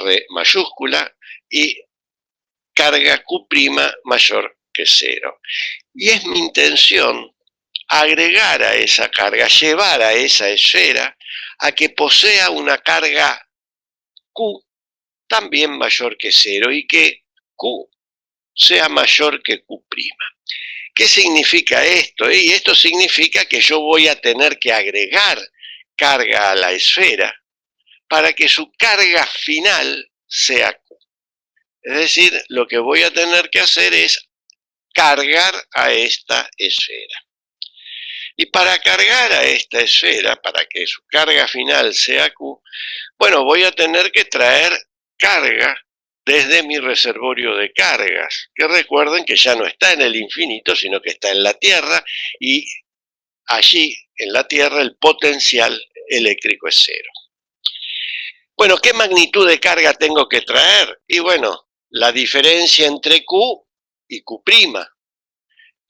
R mayúscula y carga Q' mayor que 0. Y es mi intención agregar a esa carga, llevar a esa esfera a que posea una carga Q también mayor que 0 y que Q sea mayor que Q'. ¿Qué significa esto? Y esto significa que yo voy a tener que agregar carga a la esfera para que su carga final sea Q. Es decir, lo que voy a tener que hacer es cargar a esta esfera. Y para cargar a esta esfera, para que su carga final sea Q, bueno, voy a tener que traer carga desde mi reservorio de cargas, que recuerden que ya no está en el infinito, sino que está en la Tierra, y allí, en la Tierra, el potencial eléctrico es 0. Bueno, ¿qué magnitud de carga tengo que traer? Y bueno, la diferencia entre Q y Q'.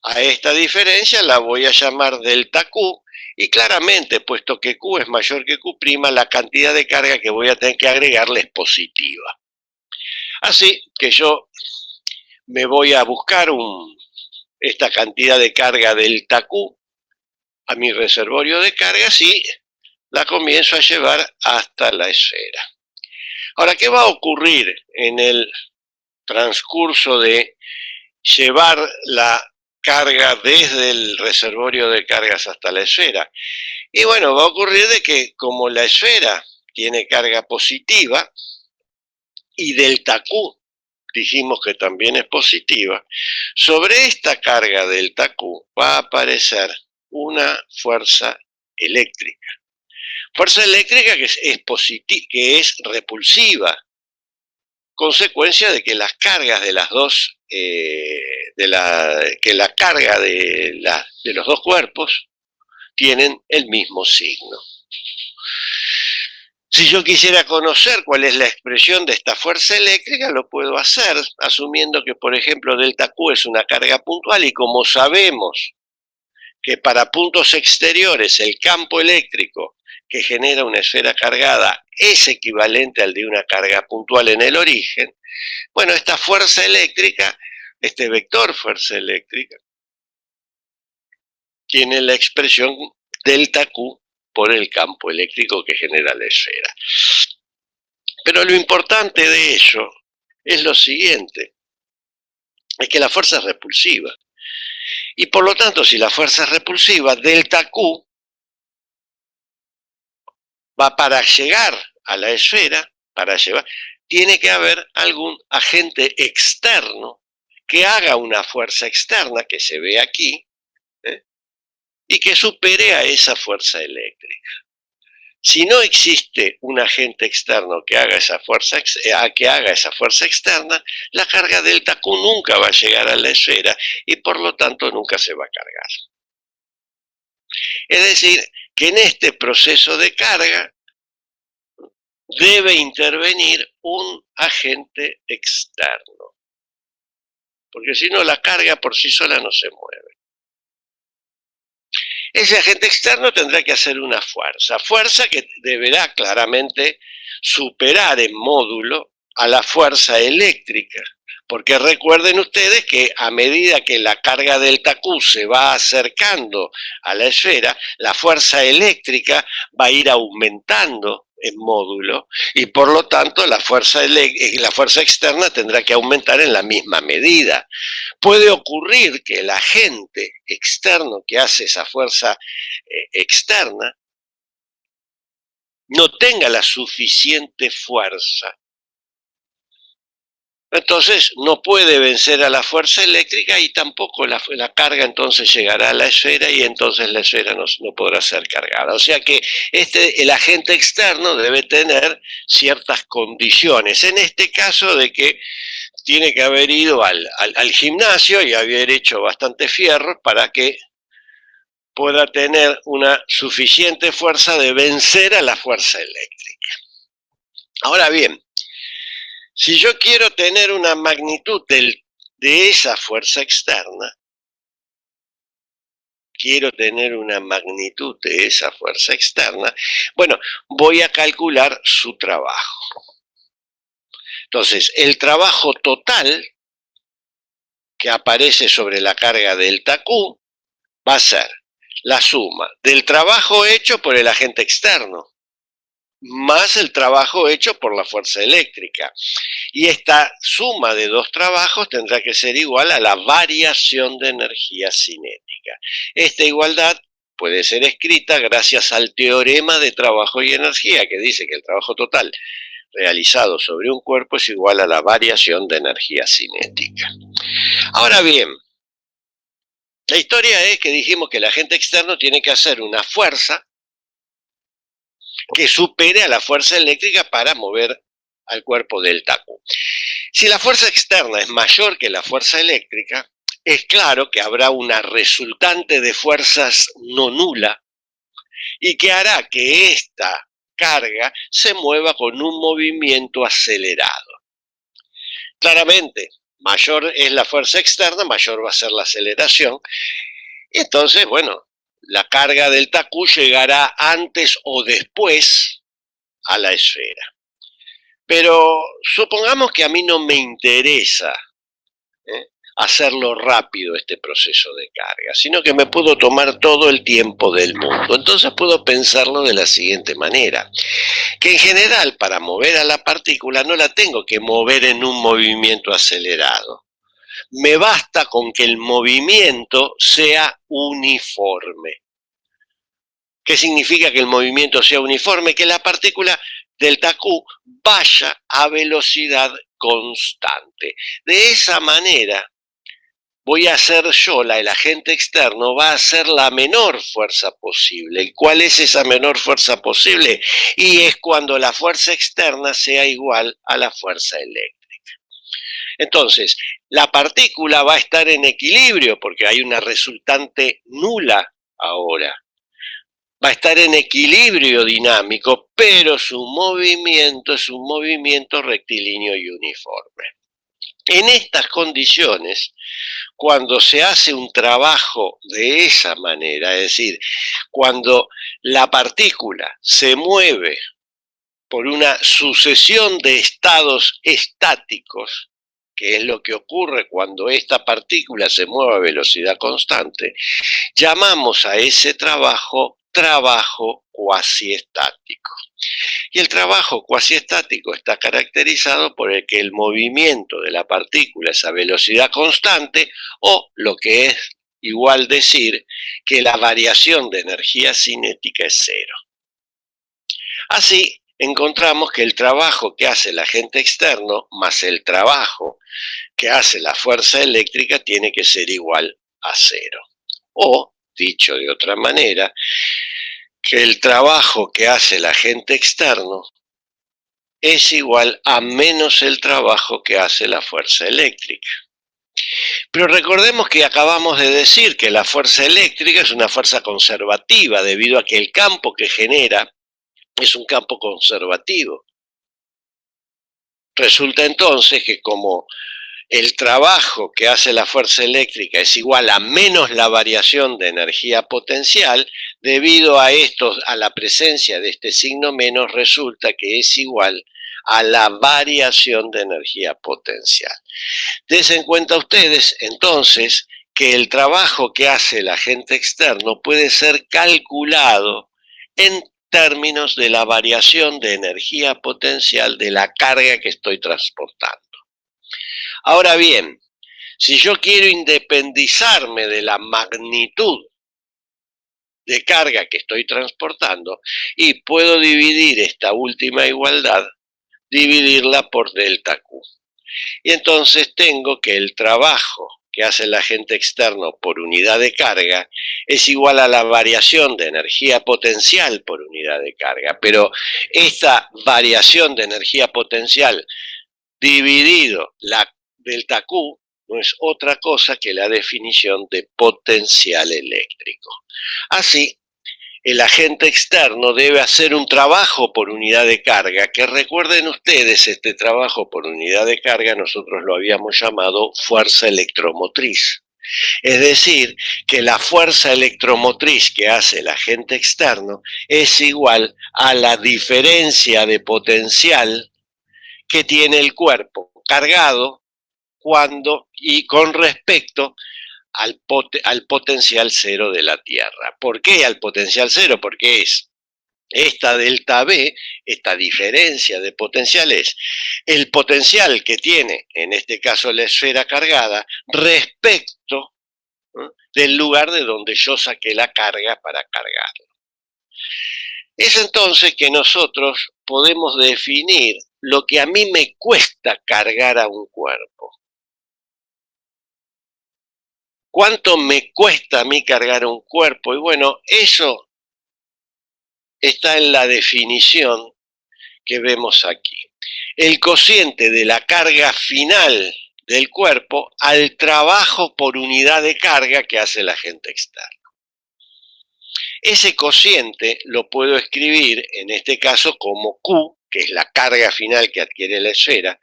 A esta diferencia la voy a llamar delta Q, y claramente, puesto que Q es mayor que Q', la cantidad de carga que voy a tener que agregarle es positiva. Así que yo me voy a buscar esta cantidad de carga delta Q a mi reservorio de cargas y la comienzo a llevar hasta la esfera. Ahora, ¿qué va a ocurrir en el transcurso de llevar la carga desde el reservorio de cargas hasta la esfera? Y bueno, va a ocurrir de que como la esfera tiene carga positiva y delta Q dijimos que también es positiva, sobre esta carga delta Q va a aparecer una fuerza eléctrica. Fuerza eléctrica que es repulsiva, consecuencia de que las cargas de las dos, que la carga de los dos cuerpos tienen el mismo signo. Si yo quisiera conocer cuál es la expresión de esta fuerza eléctrica, lo puedo hacer asumiendo que, por ejemplo, delta Q es una carga puntual, y como sabemos que para puntos exteriores el campo eléctrico que genera una esfera cargada es equivalente al de una carga puntual en el origen, bueno, esta fuerza eléctrica, este vector fuerza eléctrica, tiene la expresión delta Q por el campo eléctrico que genera la esfera. Pero lo importante de ello es lo siguiente, es que la fuerza es repulsiva. Y por lo tanto, si la fuerza es repulsiva, delta Q va para llegar a la esfera, tiene que haber algún agente externo que haga una fuerza externa, que se ve aquí, y que supere a esa fuerza eléctrica. Si no existe un agente externo que haga esa fuerza externa, la carga delta Q nunca va a llegar a la esfera y por lo tanto nunca se va a cargar. Es decir, que en este proceso de carga debe intervenir un agente externo, porque si no la carga por sí sola no se mueve. Ese agente externo tendrá que hacer una fuerza que deberá claramente superar en módulo a la fuerza eléctrica, porque recuerden ustedes que a medida que la carga delta Q se va acercando a la esfera, la fuerza eléctrica va a ir aumentando en módulo, y por lo tanto la fuerza externa tendrá que aumentar en la misma medida. Puede ocurrir que el agente externo que hace esa fuerza externa no tenga la suficiente fuerza. Entonces no puede vencer a la fuerza eléctrica y tampoco la carga entonces llegará a la esfera y entonces la esfera no podrá ser cargada. O sea que el agente externo debe tener ciertas condiciones. En este caso de que tiene que haber ido al gimnasio y haber hecho bastante fierro para que pueda tener una suficiente fuerza de vencer a la fuerza eléctrica. Ahora bien, si yo quiero tener una magnitud de esa fuerza externa, bueno, voy a calcular su trabajo. Entonces, el trabajo total que aparece sobre la carga delta Q va a ser la suma del trabajo hecho por el agente externo más el trabajo hecho por la fuerza eléctrica. Y esta suma de dos trabajos tendrá que ser igual a la variación de energía cinética. Esta igualdad puede ser escrita gracias al teorema de trabajo y energía, que dice que el trabajo total realizado sobre un cuerpo es igual a la variación de energía cinética. Ahora bien, la historia es que dijimos que el agente externo tiene que hacer una fuerza que supere a la fuerza eléctrica para mover al cuerpo delta Q. Si la fuerza externa es mayor que la fuerza eléctrica, es claro que habrá una resultante de fuerzas no nula y que hará que esta carga se mueva con un movimiento acelerado. Claramente, mayor es la fuerza externa, mayor va a ser la aceleración. Y entonces, bueno, la carga delta Q llegará antes o después a la esfera. Pero supongamos que a mí no me interesa hacerlo rápido este proceso de carga, sino que me puedo tomar todo el tiempo del mundo. Entonces puedo pensarlo de la siguiente manera, que en general para mover a la partícula no la tengo que mover en un movimiento acelerado. Me basta con que el movimiento sea uniforme. ¿Qué significa que el movimiento sea uniforme? Que la partícula delta Q vaya a velocidad constante. De esa manera, voy a hacer yo, el agente externo, va a hacer la menor fuerza posible. ¿Y cuál es esa menor fuerza posible? Y es cuando la fuerza externa sea igual a la fuerza eléctrica. Entonces, la partícula va a estar en equilibrio porque hay una resultante nula ahora. Va a estar en equilibrio dinámico, pero su movimiento es un movimiento rectilíneo y uniforme. En estas condiciones, cuando se hace un trabajo de esa manera, es decir, cuando la partícula se mueve por una sucesión de estados estáticos, que es lo que ocurre cuando esta partícula se mueve a velocidad constante, llamamos a ese trabajo cuasiestático. Y el trabajo cuasiestático está caracterizado por el que el movimiento de la partícula es a velocidad constante, o lo que es igual decir que la variación de energía cinética es cero. Así, encontramos que el trabajo que hace el agente externo más el trabajo que hace la fuerza eléctrica tiene que ser igual a cero. O, dicho de otra manera, que el trabajo que hace el agente externo es igual a menos el trabajo que hace la fuerza eléctrica. Pero recordemos que acabamos de decir que la fuerza eléctrica es una fuerza conservativa debido a que el campo que genera es un campo conservativo. Resulta entonces que como el trabajo que hace la fuerza eléctrica es igual a menos la variación de energía potencial, debido a la presencia de este signo menos, resulta que es igual a la variación de energía potencial. Dense en cuenta ustedes, entonces, que el trabajo que hace el agente externo puede ser calculado en términos de la variación de energía potencial de la carga que estoy transportando. Ahora bien, si yo quiero independizarme de la magnitud de carga que estoy transportando, y puedo dividir esta última igualdad, dividirla por delta Q. Y entonces tengo que el trabajo que hace el agente externo por unidad de carga es igual a la variación de energía potencial por unidad de carga. Pero esta variación de energía potencial dividido la delta Q no es otra cosa que la definición de potencial eléctrico. Así, el agente externo debe hacer un trabajo por unidad de carga, que recuerden ustedes, este trabajo por unidad de carga nosotros lo habíamos llamado fuerza electromotriz. Es decir, que la fuerza electromotriz que hace el agente externo es igual a la diferencia de potencial que tiene el cuerpo cargado cuando y con respecto al potencial cero de la Tierra. ¿Por qué al potencial cero? Porque es esta delta B, esta diferencia de potenciales, el potencial que tiene, en este caso la esfera cargada, respecto del lugar de donde yo saqué la carga para cargarlo. Es entonces que nosotros podemos definir lo que a mí me cuesta cargar a un cuerpo. ¿Cuánto me cuesta a mí cargar un cuerpo? Y bueno, eso está en la definición que vemos aquí. El cociente de la carga final del cuerpo al trabajo por unidad de carga que hace el agente externo. Ese cociente lo puedo escribir en este caso como Q, que es la carga final que adquiere la esfera,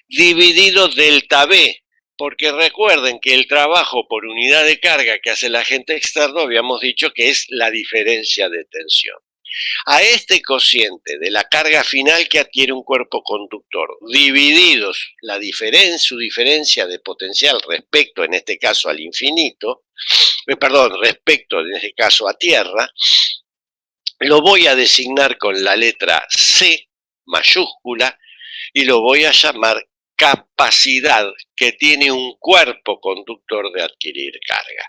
dividido delta B, porque recuerden que el trabajo por unidad de carga que hace el agente externo habíamos dicho que es la diferencia de tensión. A este cociente de la carga final que adquiere un cuerpo conductor, divididos su diferencia de potencial respecto, en este caso, al infinito, respecto, en este caso, a Tierra, lo voy a designar con la letra C mayúscula y lo voy a llamar capacidad que tiene un cuerpo conductor de adquirir carga.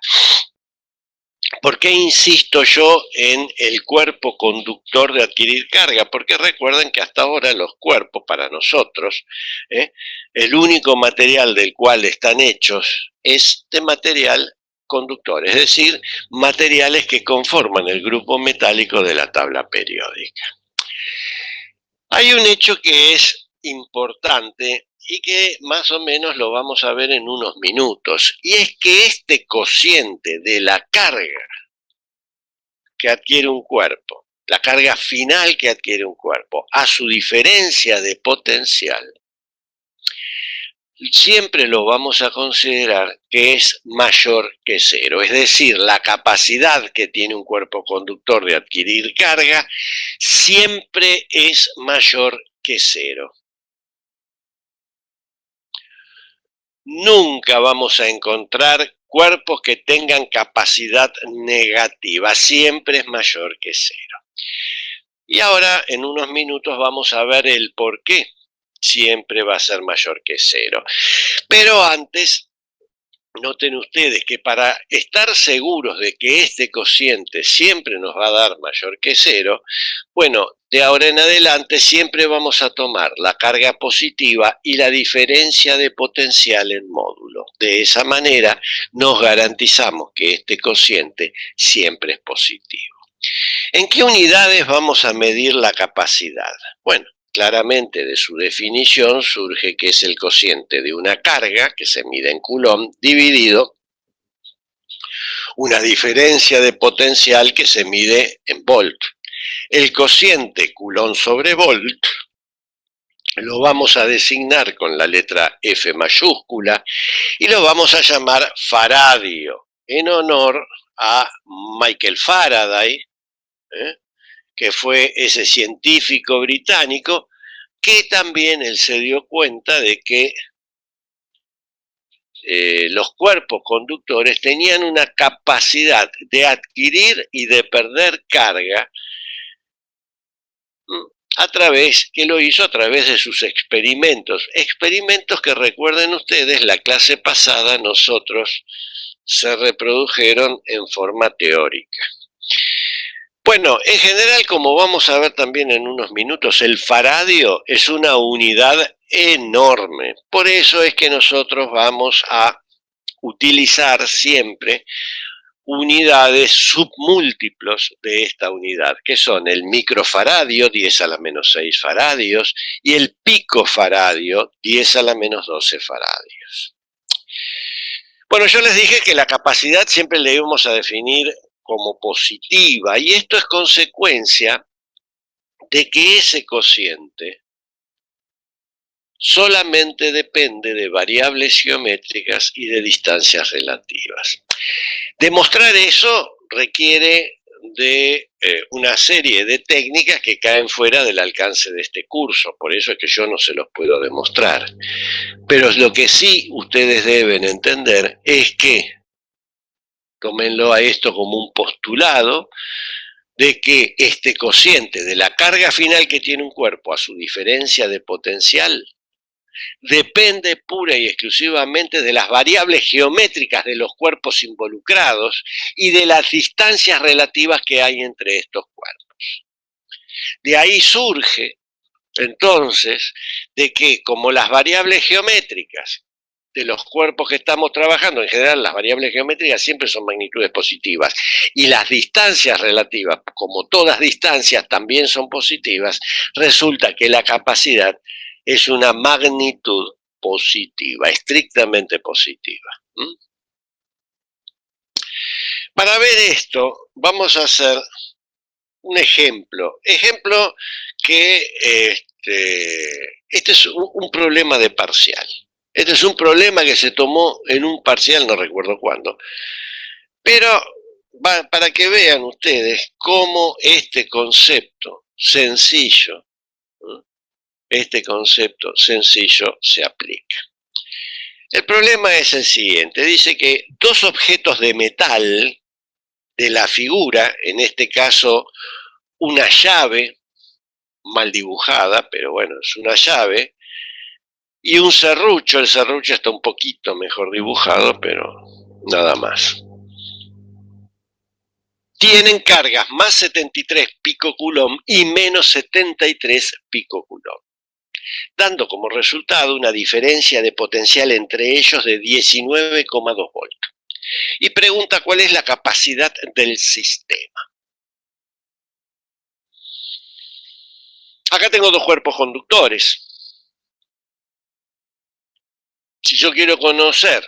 ¿Por qué insisto yo en el cuerpo conductor de adquirir carga? Porque recuerden que hasta ahora los cuerpos para nosotros, el único material del cual están hechos es de material conductor, es decir, materiales que conforman el grupo metálico de la tabla periódica. Hay un hecho que es importante y que más o menos lo vamos a ver en unos minutos, y es que este cociente de la carga que adquiere un cuerpo, la carga final que adquiere un cuerpo, a su diferencia de potencial, siempre lo vamos a considerar que es mayor que cero. Es decir, la capacidad que tiene un cuerpo conductor de adquirir carga siempre es mayor que cero. Nunca vamos a encontrar cuerpos que tengan capacidad negativa, siempre es mayor que cero. Y ahora, en unos minutos, vamos a ver el por qué siempre va a ser mayor que cero. Pero antes, noten ustedes que para estar seguros de que este cociente siempre nos va a dar mayor que cero, bueno, de ahora en adelante siempre vamos a tomar la carga positiva y la diferencia de potencial en módulo. De esa manera nos garantizamos que este cociente siempre es positivo. ¿En qué unidades vamos a medir la capacidad? Bueno, claramente de su definición surge que es el cociente de una carga, que se mide en Coulomb, dividido una diferencia de potencial que se mide en volt. El cociente Coulomb sobre volt lo vamos a designar con la letra F mayúscula y lo vamos a llamar faradio, en honor a Michael Faraday, que fue ese científico británico que también él se dio cuenta de que los cuerpos conductores tenían una capacidad de adquirir y de perder carga que lo hizo a través de sus experimentos que recuerden ustedes, la clase pasada nosotros se reprodujeron en forma teórica. Bueno, en general, como vamos a ver también en unos minutos, el faradio es una unidad enorme. Por eso es que nosotros vamos a utilizar siempre unidades submúltiplos de esta unidad, que son el microfaradio, 10 a la menos 6 faradios, y el picofaradio, 10 a la menos 12 faradios. Bueno, yo les dije que la capacidad siempre la íbamos a definir como positiva, y esto es consecuencia de que ese cociente solamente depende de variables geométricas y de distancias relativas. Demostrar eso requiere de una serie de técnicas que caen fuera del alcance de este curso, por eso es que yo no se los puedo demostrar. Pero lo que sí ustedes deben entender es que, tómenlo a esto como un postulado, de que este cociente de la carga final que tiene un cuerpo a su diferencia de potencial depende pura y exclusivamente de las variables geométricas de los cuerpos involucrados y de las distancias relativas que hay entre estos cuerpos. De ahí surge, entonces, de que como las variables geométricas de los cuerpos que estamos trabajando, en general las variables geométricas siempre son magnitudes positivas, y las distancias relativas, como todas distancias también son positivas, resulta que la capacidad es una magnitud positiva, estrictamente positiva. Para ver esto, vamos a hacer un ejemplo que este es un problema de parcial. Este es un problema que se tomó en un parcial, no recuerdo cuándo. Pero para que vean ustedes cómo este concepto sencillo, se aplica. El problema es el siguiente, dice que dos objetos de metal de la figura, en este caso una llave mal dibujada, pero bueno, es una llave, y un serrucho, el serrucho está un poquito mejor dibujado, pero nada más. Tienen cargas más 73 picocoulomb y menos 73 picocoulomb, dando como resultado una diferencia de potencial entre ellos de 19,2 voltios. Y pregunta cuál es la capacidad del sistema. Acá tengo dos cuerpos conductores. Si yo quiero conocer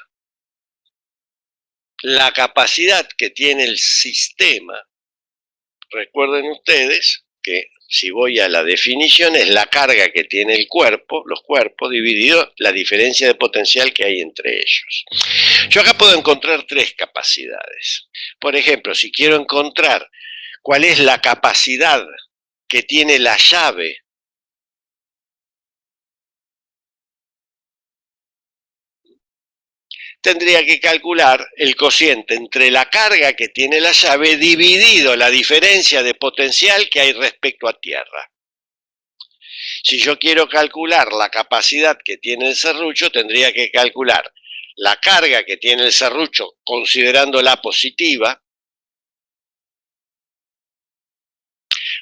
la capacidad que tiene el sistema, recuerden ustedes que si voy a la definición es la carga que tiene el cuerpo, los cuerpos, dividido la diferencia de potencial que hay entre ellos. Yo acá puedo encontrar tres capacidades. Por ejemplo, si quiero encontrar cuál es la capacidad que tiene la llave tendría que calcular el cociente entre la carga que tiene la llave dividido la diferencia de potencial que hay respecto a tierra. Si yo quiero calcular la capacidad que tiene el serrucho, tendría que calcular la carga que tiene el serrucho considerándola positiva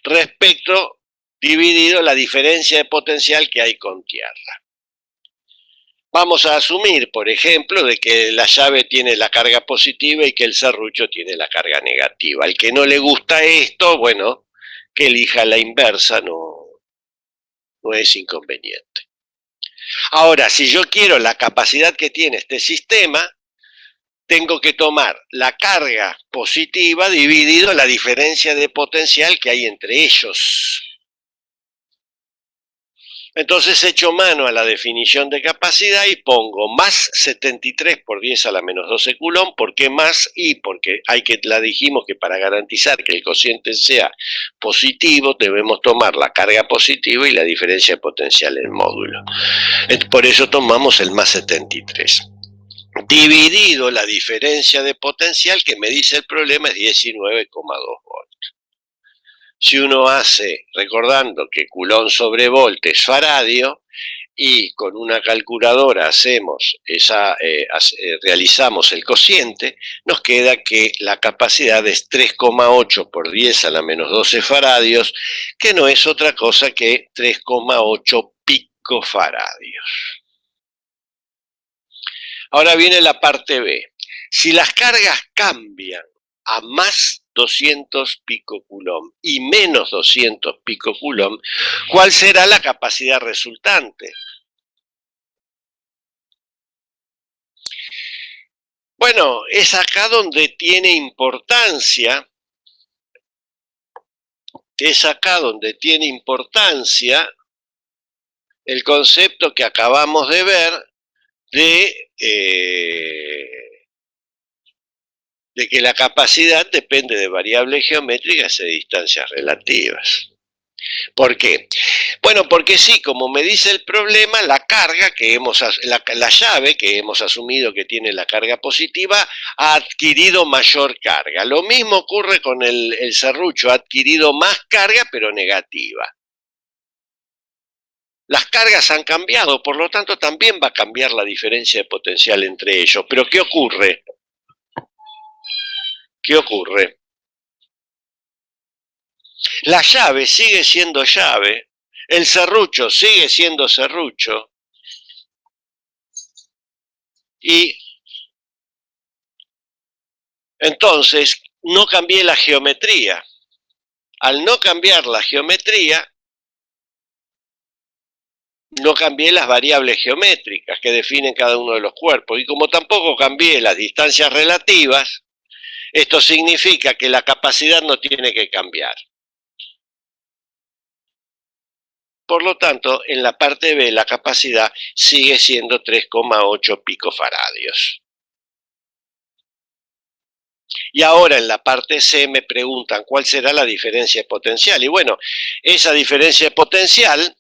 respecto dividido la diferencia de potencial que hay con tierra. Vamos a asumir, por ejemplo, de que la llave tiene la carga positiva y que el serrucho tiene la carga negativa. Al que no le gusta esto, bueno, que elija la inversa, no es inconveniente. Ahora, si yo quiero la capacidad que tiene este sistema, tengo que tomar la carga positiva dividido la diferencia de potencial que hay entre ellos. Entonces echo mano a la definición de capacidad y pongo más 73 por 10 a la menos 12 coulomb. ¿Por qué más? Y porque la dijimos que para garantizar que el cociente sea positivo debemos tomar la carga positiva y la diferencia de potencial del módulo. Por eso tomamos el más 73. Dividido la diferencia de potencial que me dice el problema es 19,2 voltios. Si uno hace, recordando que Coulomb sobre volt es faradio, y con una calculadora realizamos el cociente, nos queda que la capacidad es 3,8 por 10 a la menos 12 faradios, que no es otra cosa que 3,8 picofaradios. Ahora viene la parte B. Si las cargas cambian a más 200 picocoulomb y menos 200 picocoulomb, ¿cuál será la capacidad resultante? Bueno, es acá donde tiene importancia, el concepto que acabamos de ver de de que la capacidad depende de variables geométricas y de distancias relativas. ¿Por qué? Bueno, porque sí, como me dice el problema, la carga que la llave que hemos asumido que tiene la carga positiva ha adquirido mayor carga. Lo mismo ocurre con el serrucho, ha adquirido más carga pero negativa. Las cargas han cambiado, por lo tanto también va a cambiar la diferencia de potencial entre ellos. Pero ¿qué ocurre? ¿Qué ocurre? La llave sigue siendo llave, el serrucho sigue siendo serrucho y entonces no cambié la geometría. Al no cambiar la geometría, no cambié las variables geométricas que definen cada uno de los cuerpos. Y como tampoco cambié las distancias relativas, esto significa que la capacidad no tiene que cambiar. Por lo tanto, en la parte B la capacidad sigue siendo 3,8 picofaradios. Y ahora en la parte C me preguntan cuál será la diferencia de potencial. Y bueno, esa diferencia de potencial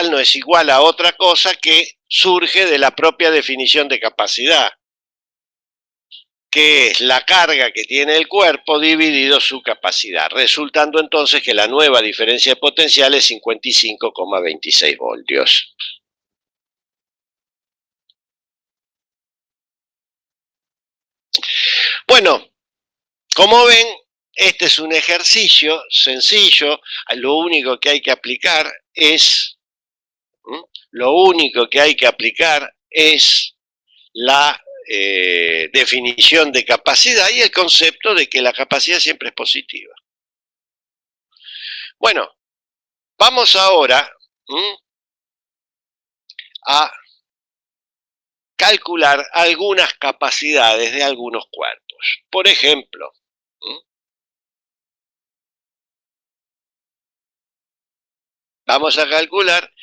no es igual a otra cosa que surge de la propia definición de capacidad, que es la carga que tiene el cuerpo dividido su capacidad, resultando entonces que la nueva diferencia de potencial es 55,26 voltios. Bueno, como ven, este es un ejercicio sencillo, lo único que hay que aplicar es la definición de capacidad y el concepto de que la capacidad siempre es positiva. Bueno, vamos ahora a calcular algunas capacidades de algunos cuerpos. Por ejemplo, vamos a calcular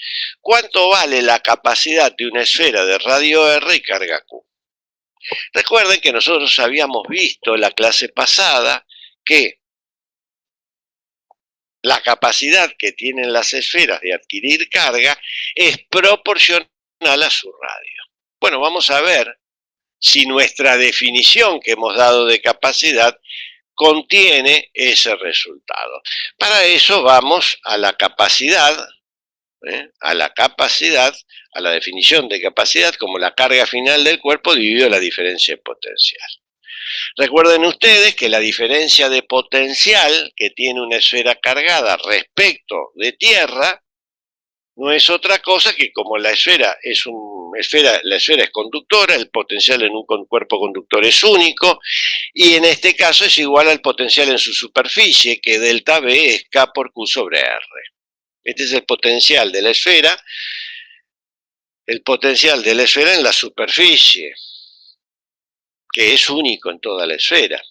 cuánto vale la capacidad de una esfera de radio R y carga Q. Recuerden que nosotros habíamos visto en la clase pasada que la capacidad que tienen las esferas de adquirir carga es proporcional a su radio. Bueno, vamos a ver si nuestra definición que hemos dado de capacidad contiene ese resultado. Para eso vamos a la capacidad, a la definición de capacidad como la carga final del cuerpo dividido la diferencia de potencial. Recuerden ustedes que la diferencia de potencial que tiene una esfera cargada respecto de tierra no es otra cosa que como la esfera es conductora, el potencial en un cuerpo conductor es único y en este caso es igual al potencial en su superficie, que delta B es K por Q sobre R. Este es el potencial de la esfera en la superficie, que es único en toda la esfera.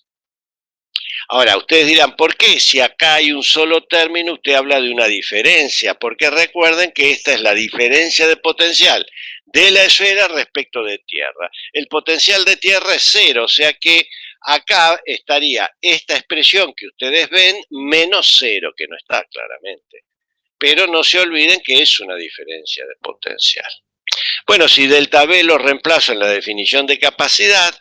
Ahora, ustedes dirán, ¿por qué? Si acá hay un solo término, usted habla de una diferencia, porque recuerden que esta es la diferencia de potencial de la esfera respecto de tierra. El potencial de tierra es 0, o sea que acá estaría esta expresión que ustedes ven menos 0, que no está claramente. Pero no se olviden que es una diferencia de potencial. Bueno, si delta B lo reemplazo en la definición de capacidad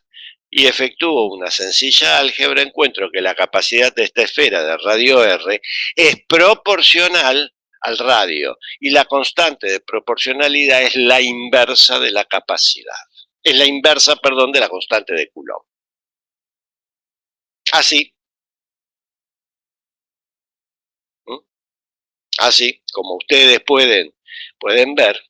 y efectúo una sencilla álgebra, encuentro que la capacidad de esta esfera de radio R es proporcional al radio y la constante de proporcionalidad es la inversa de la capacidad. Es la inversa, perdón, de la constante de Coulomb. Así, como ustedes pueden ver,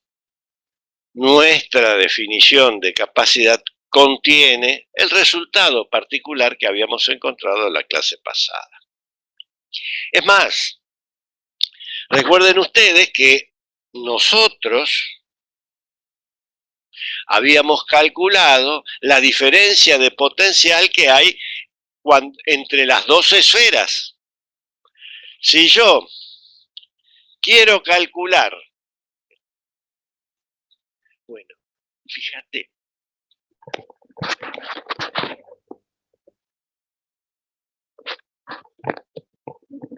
nuestra definición de capacidad contiene el resultado particular que habíamos encontrado en la clase pasada. Es más, recuerden ustedes que nosotros habíamos calculado la diferencia de potencial que hay entre las dos esferas. Si yo quiero calcular, bueno, fíjate,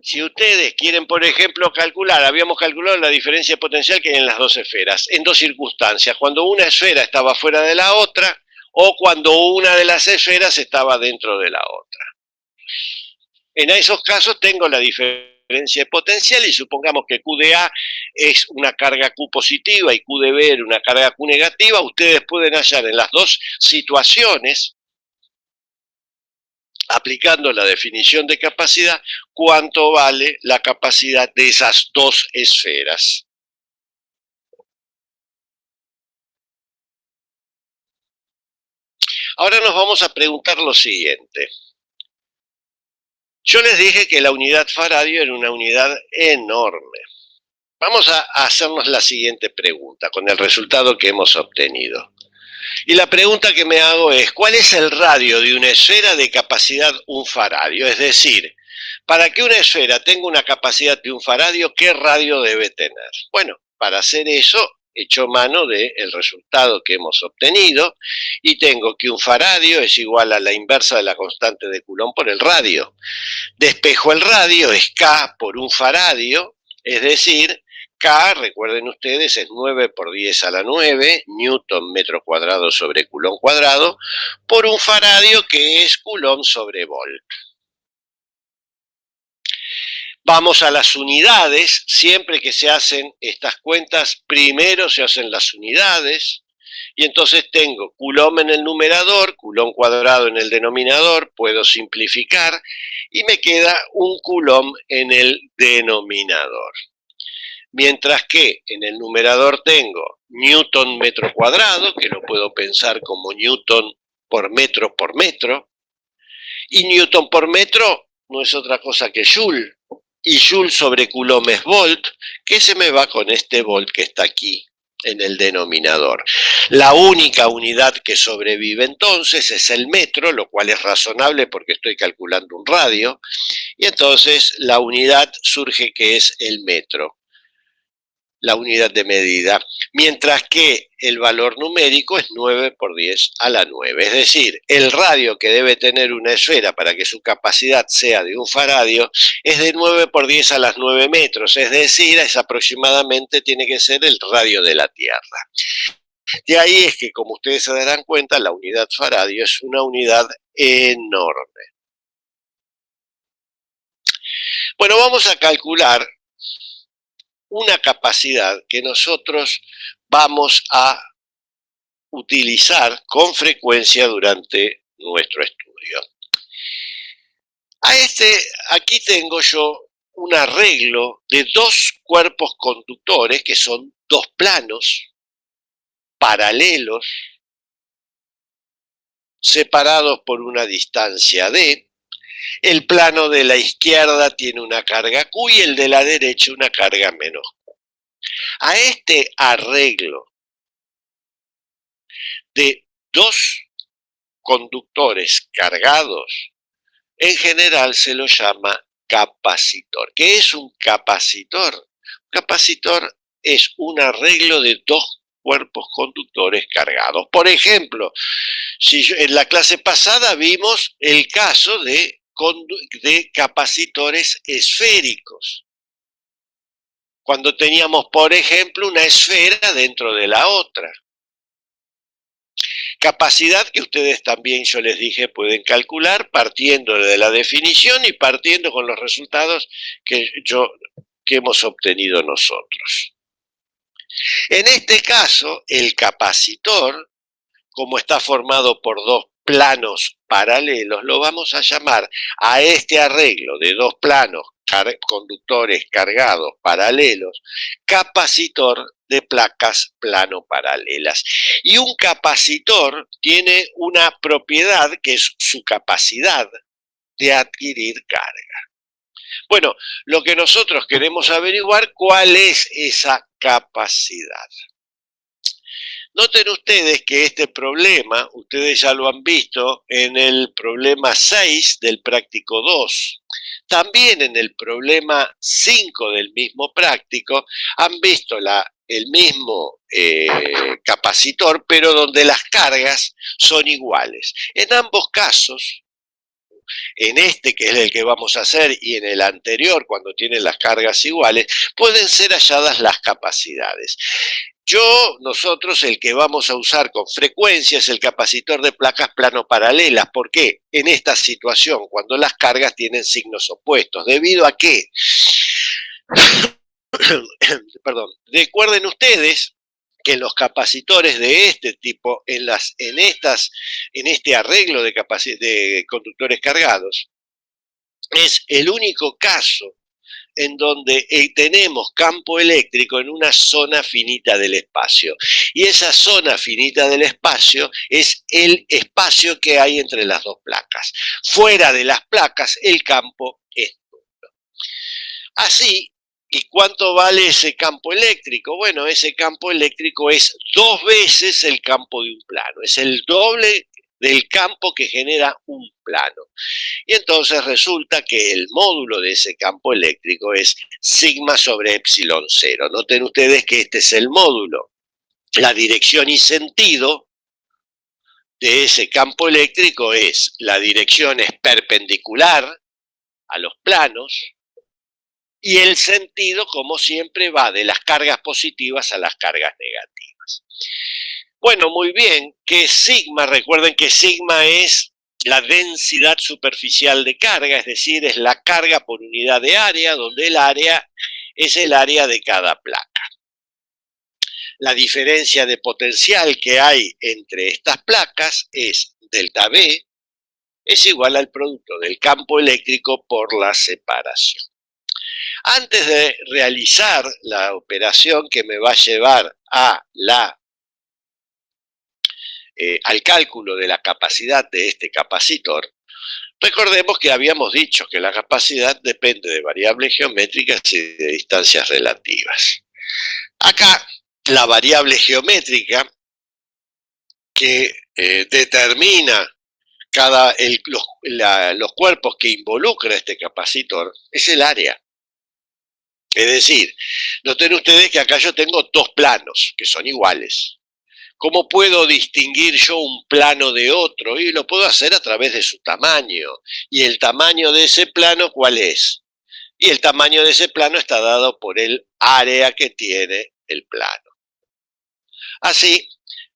Si ustedes quieren, por ejemplo, calcular, habíamos calculado la diferencia potencial que hay en las dos esferas, en dos circunstancias, cuando una esfera estaba fuera de la otra o cuando una de las esferas estaba dentro de la otra. En esos casos tengo la diferencia potencial y supongamos que Q de A es una carga Q positiva y Q de B era una carga Q negativa, ustedes pueden hallar en las dos situaciones, aplicando la definición de capacidad, cuánto vale la capacidad de esas dos esferas. Ahora nos vamos a preguntar lo siguiente. Yo les dije que la unidad faradio era una unidad enorme. Vamos a hacernos la siguiente pregunta con el resultado que hemos obtenido. Y la pregunta que me hago es, ¿cuál es el radio de una esfera de capacidad 1 faradio? Es decir, para que una esfera tenga una capacidad de 1 faradio, ¿qué radio debe tener? Bueno, para hacer eso, echo mano del resultado que hemos obtenido y tengo que 1 faradio es igual a la inversa de la constante de Coulomb por el radio. Despejo el radio, es K por 1 faradio, es decir, K, recuerden ustedes, es 9 por 10 a la 9, Newton metro cuadrado sobre Coulomb cuadrado, por 1 faradio que es Coulomb sobre Volt. Vamos a las unidades, siempre que se hacen estas cuentas, primero se hacen las unidades, y entonces tengo Coulomb en el numerador, Coulomb cuadrado en el denominador, puedo simplificar, y me queda 1 Coulomb en el denominador. Mientras que en el numerador tengo Newton metro cuadrado, que lo puedo pensar como Newton por metro, y Newton por metro no es otra cosa que Joule, y Joule sobre Coulomb es Volt, que se me va con este Volt que está aquí en el denominador. La única unidad que sobrevive entonces es el metro, lo cual es razonable porque estoy calculando un radio, y entonces la unidad surge que es el metro, la unidad de medida, mientras que el valor numérico es 9 por 10 a la 9, es decir, el radio que debe tener una esfera para que su capacidad sea de 1 faradio es de 9 por 10 a las 9 metros, es decir, es aproximadamente tiene que ser el radio de la Tierra. De ahí es que, como ustedes se darán cuenta, la unidad faradio es una unidad enorme. Bueno, vamos a calcular una capacidad que nosotros vamos a utilizar con frecuencia durante nuestro estudio. Aquí tengo yo un arreglo de dos cuerpos conductores que son dos planos paralelos, separados por una distancia d. El plano de la izquierda tiene una carga Q y el de la derecha una carga menos Q. A este arreglo de dos conductores cargados, en general se lo llama capacitor. ¿Qué es un capacitor? Un capacitor es un arreglo de dos cuerpos conductores cargados. Por ejemplo, en la clase pasada vimos el caso de capacitores esféricos, cuando teníamos, por ejemplo, una esfera dentro de la otra. Capacidad que ustedes también, yo les dije, pueden calcular partiendo de la definición y partiendo con los resultados que hemos obtenido nosotros. En este caso, el capacitor, como está formado por dos planos paralelos, lo vamos a llamar a este arreglo de dos planos conductores cargados paralelos, capacitor de placas plano paralelas. Y un capacitor tiene una propiedad que es su capacidad de adquirir carga. Bueno, lo que nosotros queremos averiguar, ¿cuál es esa capacidad? Noten ustedes que este problema, ustedes ya lo han visto en el problema 6 del práctico 2. También en el problema 5 del mismo práctico han visto el mismo capacitor, pero donde las cargas son iguales. En ambos casos, en este que es el que vamos a hacer y en el anterior cuando tienen las cargas iguales, pueden ser halladas las capacidades. Nosotros el que vamos a usar con frecuencia es el capacitor de placas plano-paralelas. ¿Por qué? En esta situación, cuando las cargas tienen signos opuestos. ¿Debido a qué? Perdón. Recuerden ustedes que los capacitores de este tipo, en este arreglo de conductores cargados, es el único caso en donde tenemos campo eléctrico en una zona finita del espacio. Y esa zona finita del espacio es el espacio que hay entre las dos placas. Fuera de las placas, el campo es nulo. Así, ¿y cuánto vale ese campo eléctrico? Bueno, ese campo eléctrico es 2 veces el campo de un plano. Es el doble del campo que genera un plano. Y entonces resulta que el módulo de ese campo eléctrico es sigma sobre epsilon cero. Noten ustedes que este es el módulo. La dirección y sentido de ese campo eléctrico la dirección es perpendicular a los planos y el sentido, como siempre, va de las cargas positivas a las cargas negativas. Bueno, muy bien, ¿qué es sigma? Recuerden que sigma es la densidad superficial de carga, es decir, es la carga por unidad de área, donde el área es el área de cada placa. La diferencia de potencial que hay entre estas placas es delta B, es igual al producto del campo eléctrico por la separación. Antes de realizar la operación que me va a llevar al cálculo de la capacidad de este capacitor, recordemos que habíamos dicho que la capacidad depende de variables geométricas y de distancias relativas. Acá, la variable geométrica que determina los cuerpos que involucra este capacitor es el área. Es decir, noten ustedes que acá yo tengo 2 planos que son iguales. ¿Cómo puedo distinguir yo un plano de otro? Y lo puedo hacer a través de su tamaño. ¿Y el tamaño de ese plano cuál es? Y el tamaño de ese plano está dado por el área que tiene el plano. Así,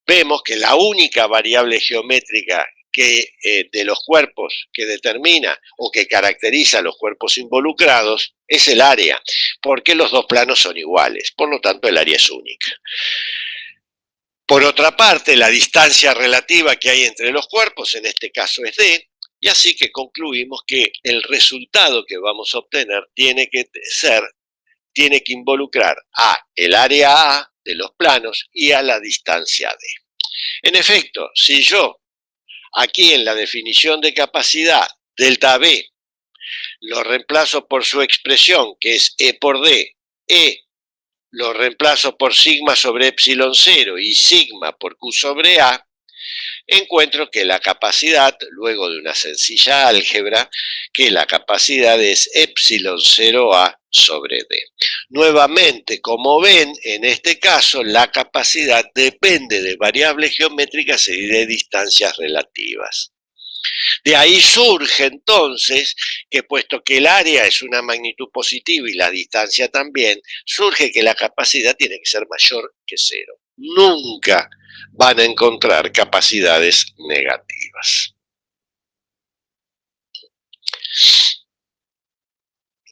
vemos que la única variable geométrica de los cuerpos que determina o que caracteriza los cuerpos involucrados es el área, porque los 2 planos son iguales, por lo tanto el área es única. Por otra parte, la distancia relativa que hay entre los cuerpos, en este caso es D, y así que concluimos que el resultado que vamos a obtener tiene que involucrar a el área A de los planos y a la distancia D. En efecto, si yo aquí en la definición de capacidad delta B lo reemplazo por su expresión, que es E por D, E lo reemplazo por sigma sobre epsilon cero y sigma por Q sobre A, encuentro que la capacidad, luego de una sencilla álgebra, que la capacidad es epsilon 0A sobre D. Nuevamente, como ven, en este caso la capacidad depende de variables geométricas y de distancias relativas. De ahí surge entonces que, puesto que el área es una magnitud positiva y la distancia también, surge que la capacidad tiene que ser mayor que 0. Nunca van a encontrar capacidades negativas.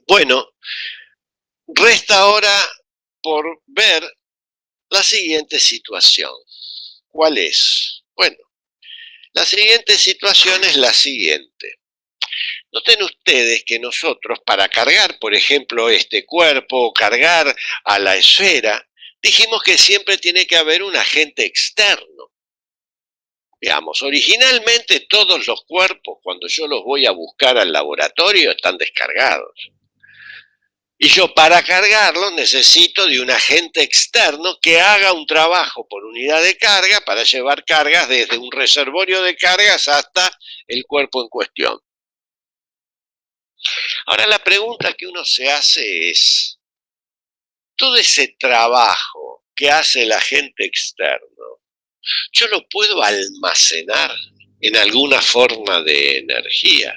Bueno, resta ahora por ver la siguiente situación. ¿Cuál es? Bueno, la siguiente situación es la siguiente. Noten ustedes que nosotros, para cargar, por ejemplo, este cuerpo, o cargar a la esfera, dijimos que siempre tiene que haber un agente externo. Digamos, originalmente todos los cuerpos, cuando yo los voy a buscar al laboratorio, están descargados. Y yo para cargarlos necesito de un agente externo que haga un trabajo por unidad de carga para llevar cargas desde un reservorio de cargas hasta el cuerpo en cuestión. Ahora la pregunta que uno se hace es, todo ese trabajo que hace el agente externo, ¿yo lo puedo almacenar en alguna forma de energía?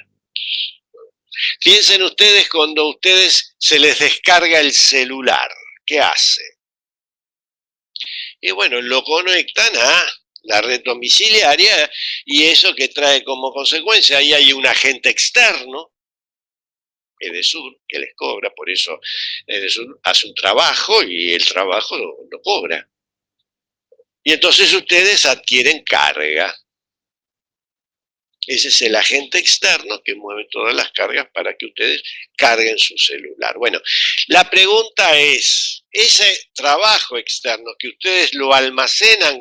Piensen ustedes cuando a ustedes se les descarga el celular, ¿qué hacen? Y bueno, lo conectan a la red domiciliaria y eso que trae como consecuencia, ahí hay un agente externo, Edesur, que les cobra, por eso Edesur hace un trabajo y el trabajo lo cobra. Y entonces ustedes adquieren carga. Ese es el agente externo que mueve todas las cargas para que ustedes carguen su celular. Bueno, la pregunta es, ese trabajo externo que ustedes lo almacenan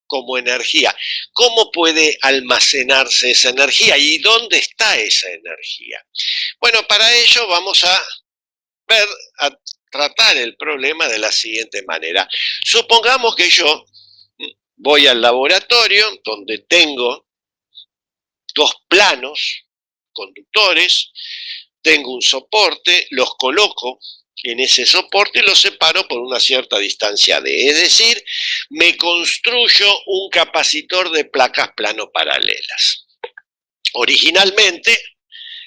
como energía, ¿cómo puede almacenarse esa energía y dónde está esa energía? Bueno, para ello vamos a ver, a tratar el problema de la siguiente manera. Supongamos que yo voy al laboratorio donde tengo dos planos conductores, tengo un soporte, los coloco en ese soporte y los separo por una cierta distancia D. Es decir, me construyo un capacitor de placas plano-paralelas. Originalmente,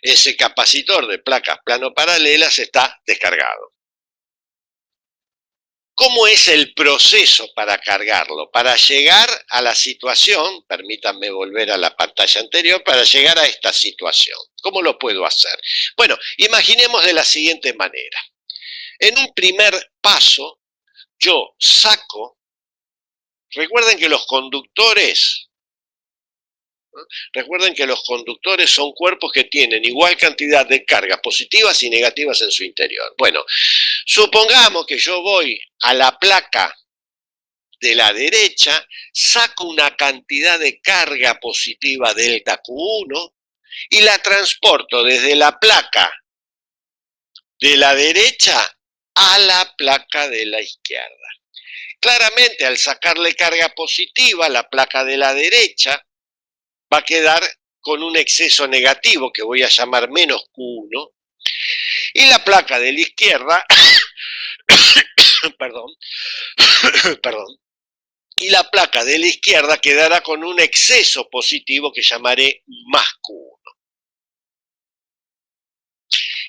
ese capacitor de placas plano-paralelas está descargado. ¿Cómo es el proceso para cargarlo? Para llegar a la situación, permítanme volver a la pantalla anterior, para llegar a esta situación. ¿Cómo lo puedo hacer? Bueno, imaginemos de la siguiente manera. En un primer paso, yo saco, recuerden que los conductores son cuerpos que tienen igual cantidad de cargas positivas y negativas en su interior. Bueno, supongamos que yo voy a la placa de la derecha, saco una cantidad de carga positiva delta Q1 y la transporto desde la placa de la derecha a la placa de la izquierda. Claramente, al sacarle carga positiva, la placa de la derecha va a quedar con un exceso negativo que voy a llamar menos Q1 y la placa de la izquierda, perdón, y la placa de la izquierda quedará con un exceso positivo que llamaré más Q1.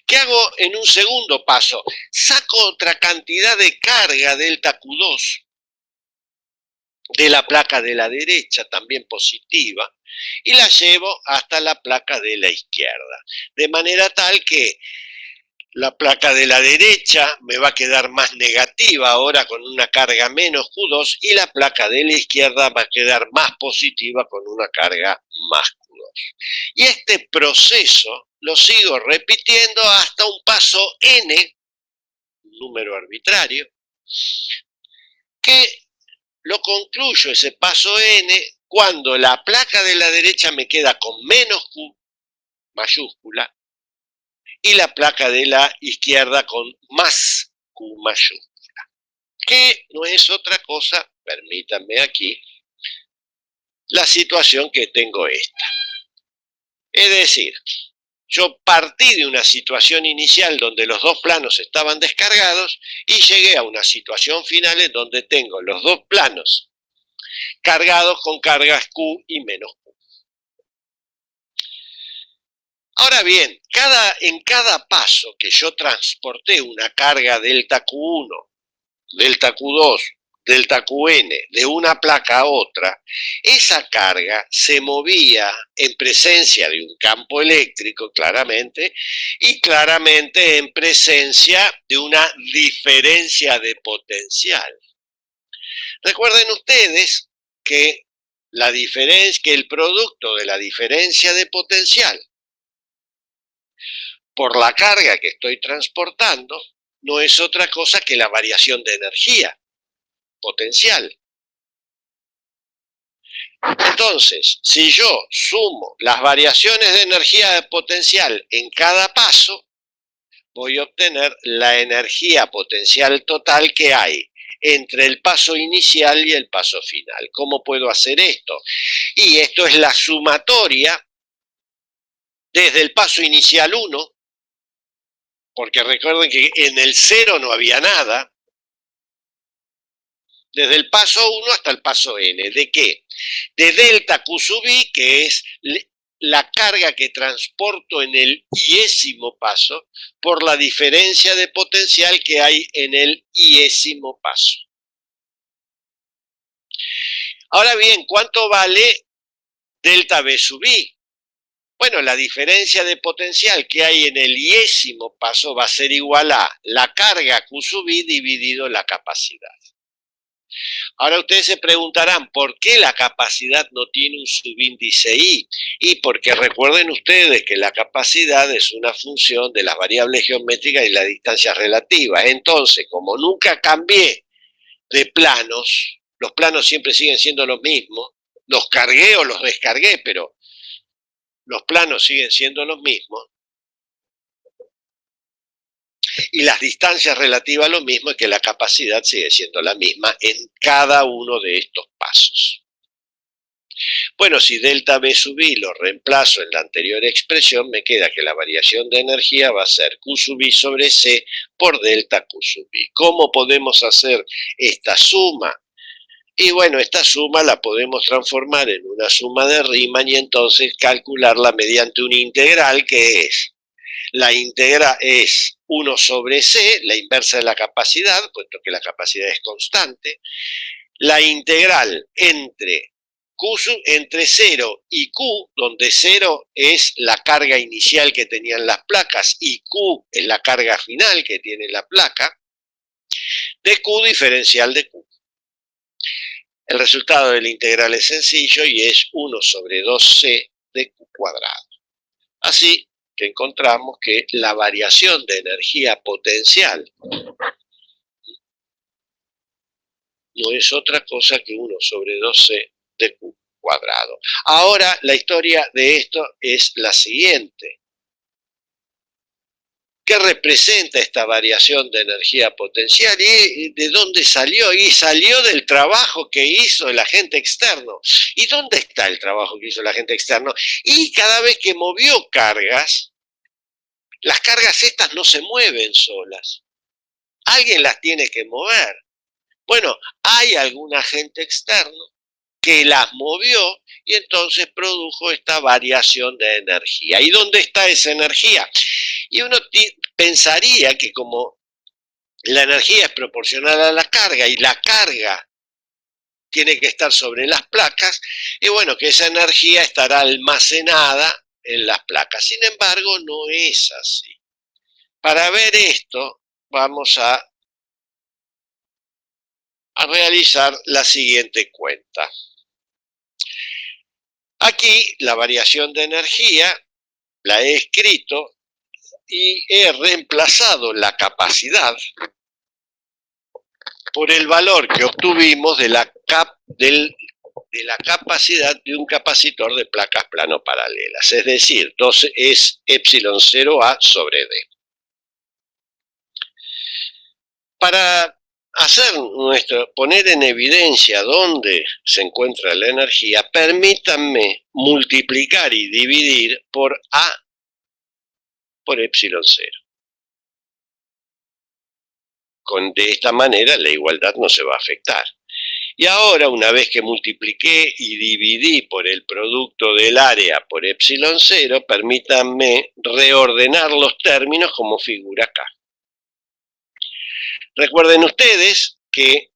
¿Qué hago en un segundo paso? Saco otra cantidad de carga delta Q2 de la placa de la derecha, también positiva, y la llevo hasta la placa de la izquierda. De manera tal que la placa de la derecha me va a quedar más negativa ahora con una carga menos Q2 y la placa de la izquierda va a quedar más positiva con una carga más Q2. Y este proceso lo sigo repitiendo hasta un paso n, un número arbitrario, que lo concluyo ese paso n cuando la placa de la derecha me queda con menos Q mayúscula y la placa de la izquierda con más Q mayúscula, que no es otra cosa, permítanme aquí, la situación que tengo esta. Es decir, yo partí de una situación inicial donde los dos planos estaban descargados y llegué a una situación final en donde tengo los dos planos cargados con cargas Q y menos Q. Ahora bien, en cada paso que yo transporté una carga delta Q1, delta Q2, delta Qn de una placa a otra, esa carga se movía en presencia de un campo eléctrico, claramente, y claramente en presencia de una diferencia de potencial. Recuerden ustedes que el producto de la diferencia de potencial por la carga que estoy transportando no es otra cosa que la variación de energía potencial. Entonces, si yo sumo las variaciones de energía potencial en cada paso, voy a obtener la energía potencial total que hay entre el paso inicial y el paso final. ¿Cómo puedo hacer esto? Y esto es la sumatoria desde el paso inicial 1, porque recuerden que en el 0 no había nada, desde el paso 1 hasta el paso n. ¿De qué? De delta Q sub i, que es la carga que transporto en el iésimo paso por la diferencia de potencial que hay en el iésimo paso. Ahora bien, ¿cuánto vale delta V sub I? Bueno, la diferencia de potencial que hay en el iésimo paso va a ser igual a la carga Q sub I dividido la capacidad. Ahora ustedes se preguntarán, ¿por qué la capacidad no tiene un subíndice I? Y porque recuerden ustedes que la capacidad es una función de las variables geométricas y las distancias relativas. Entonces, como nunca cambié de planos, los planos siempre siguen siendo los mismos, los cargué o los descargué, pero los planos siguen siendo los mismos, y las distancias relativas lo mismo, es que la capacidad sigue siendo la misma en cada uno de estos pasos. Bueno, si delta V sub I lo reemplazo en la anterior expresión, me queda que la variación de energía va a ser Q sub I sobre C por delta Q sub I. ¿Cómo podemos hacer esta suma? Y bueno, esta suma la podemos transformar en una suma de Riemann y entonces calcularla mediante una integral que es, la integral es 1 sobre C, la inversa de la capacidad, puesto que la capacidad es constante, la integral entre 0 y Q, donde 0 es la carga inicial que tenían las placas y Q es la carga final que tiene la placa, de Q diferencial de Q. El resultado de la integral es sencillo y es 1 sobre 2C de Q cuadrado. Así que encontramos que la variación de energía potencial no es otra cosa que 1 sobre 2C de Q cuadrado. Ahora, la historia de esto es la siguiente. ¿Qué representa esta variación de energía potencial y de dónde salió? Y salió del trabajo que hizo el agente externo. ¿Y dónde está el trabajo que hizo el agente externo? Y cada vez que movió cargas, las cargas estas no se mueven solas. Alguien las tiene que mover. Bueno, hay algún agente externo que las movió y entonces produjo esta variación de energía. ¿Y dónde está esa energía? Y uno pensaría que como la energía es proporcional a la carga y la carga tiene que estar sobre las placas, y bueno, que esa energía estará almacenada en las placas. Sin embargo, no es así. Para ver esto, vamos a realizar la siguiente cuenta. Aquí la variación de energía la he escrito y he reemplazado la capacidad por el valor que obtuvimos de la capacidad de un capacitor de placas plano paralelas, es decir, 12 es epsilon 0A sobre D. Para poner en evidencia dónde se encuentra la energía, permítanme multiplicar y dividir por A por epsilon 0. De esta manera la igualdad no se va a afectar. Y ahora, una vez que multipliqué y dividí por el producto del área por epsilon 0, permítanme reordenar los términos como figura acá. Recuerden ustedes que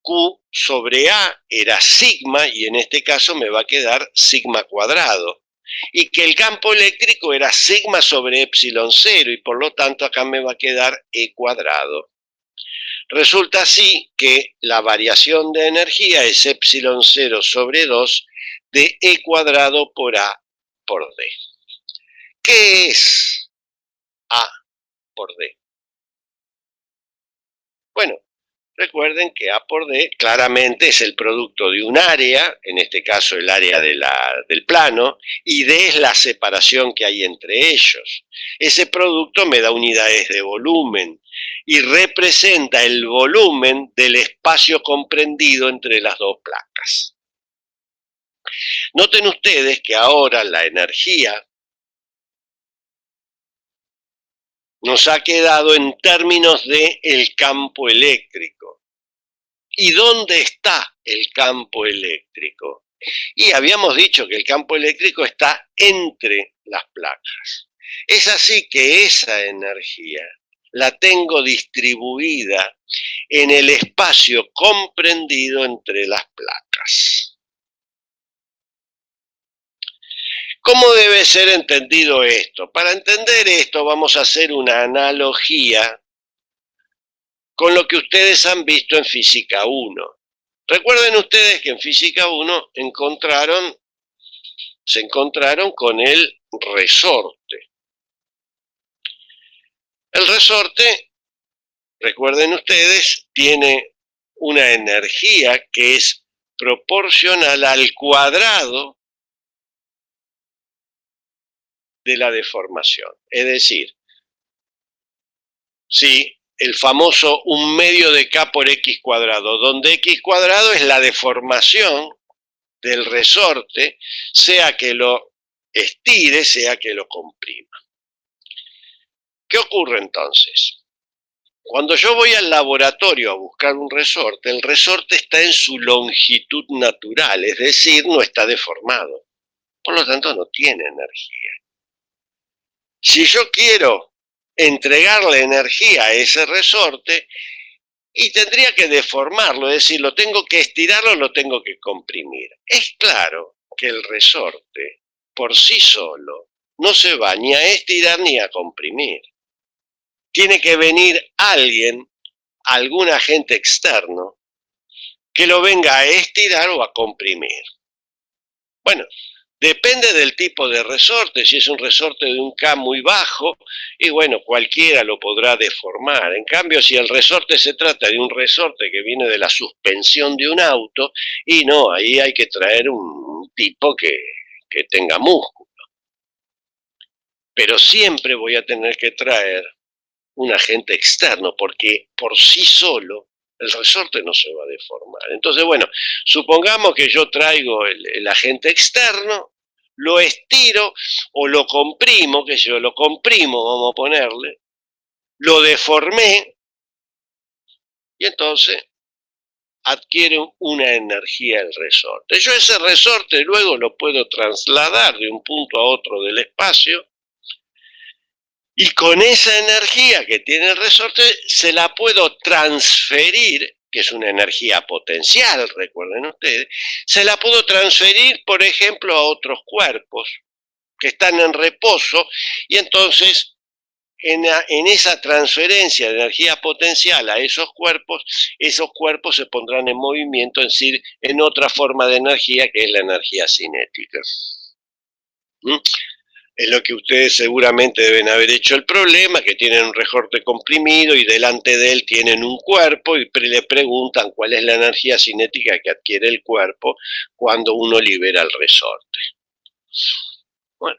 Q sobre A era sigma y en este caso me va a quedar sigma cuadrado. Y que el campo eléctrico era sigma sobre epsilon 0 y por lo tanto acá me va a quedar E cuadrado. Resulta así que la variación de energía es epsilon 0 sobre 2 de E cuadrado por A por D. ¿Qué es A por D? Bueno, recuerden que A por D claramente es el producto de un área, en este caso el área del plano, y D es la separación que hay entre ellos. Ese producto me da unidades de volumen y representa el volumen del espacio comprendido entre las dos placas. Noten ustedes que ahora la energía nos ha quedado en términos del campo eléctrico. ¿Y dónde está el campo eléctrico? Y habíamos dicho que el campo eléctrico está entre las placas. Es así que esa energía la tengo distribuida en el espacio comprendido entre las placas. ¿Cómo debe ser entendido esto? Para entender esto vamos a hacer una analogía con lo que ustedes han visto en Física 1. Recuerden ustedes que en Física 1 se encontraron con el resorte. El resorte, recuerden ustedes, tiene una energía que es proporcional al cuadrado de la deformación. Es decir, si el famoso 1/2 de K por X cuadrado, donde X cuadrado es la deformación del resorte, sea que lo estire, sea que lo comprima. ¿Qué ocurre entonces? Cuando yo voy al laboratorio a buscar un resorte, el resorte está en su longitud natural, es decir, no está deformado. Por lo tanto, no tiene energía. Si yo quiero entregarle energía a ese resorte, y tendría que deformarlo, es decir, lo tengo que estirar o lo tengo que comprimir. Es claro que el resorte, por sí solo, no se va ni a estirar ni a comprimir. Tiene que venir alguien, algún agente externo, que lo venga a estirar o a comprimir. Bueno, depende del tipo de resorte. Si es un resorte de un K muy bajo, y bueno, cualquiera lo podrá deformar. En cambio, si el resorte se trata de un resorte que viene de la suspensión de un auto, y no, ahí hay que traer un tipo que tenga músculo. Pero siempre voy a tener que traer un agente externo, porque por sí solo el resorte no se va a deformar. Entonces, bueno, supongamos que yo traigo el agente externo, lo estiro o lo comprimo, que yo lo comprimo, vamos a ponerle, lo deformé y entonces adquiere una energía el resorte. Yo ese resorte luego lo puedo trasladar de un punto a otro del espacio y con esa energía que tiene el resorte se la puedo transferir, que es una energía potencial, recuerden ustedes, se la puedo transferir, por ejemplo, a otros cuerpos que están en reposo y entonces en esa transferencia de energía potencial a esos cuerpos se pondrán en movimiento, es decir, en otra forma de energía que es la energía cinética. ¿Mm? Es lo que ustedes seguramente deben haber hecho el problema, que tienen un resorte comprimido y delante de él tienen un cuerpo y le preguntan cuál es la energía cinética que adquiere el cuerpo cuando uno libera el resorte. Bueno,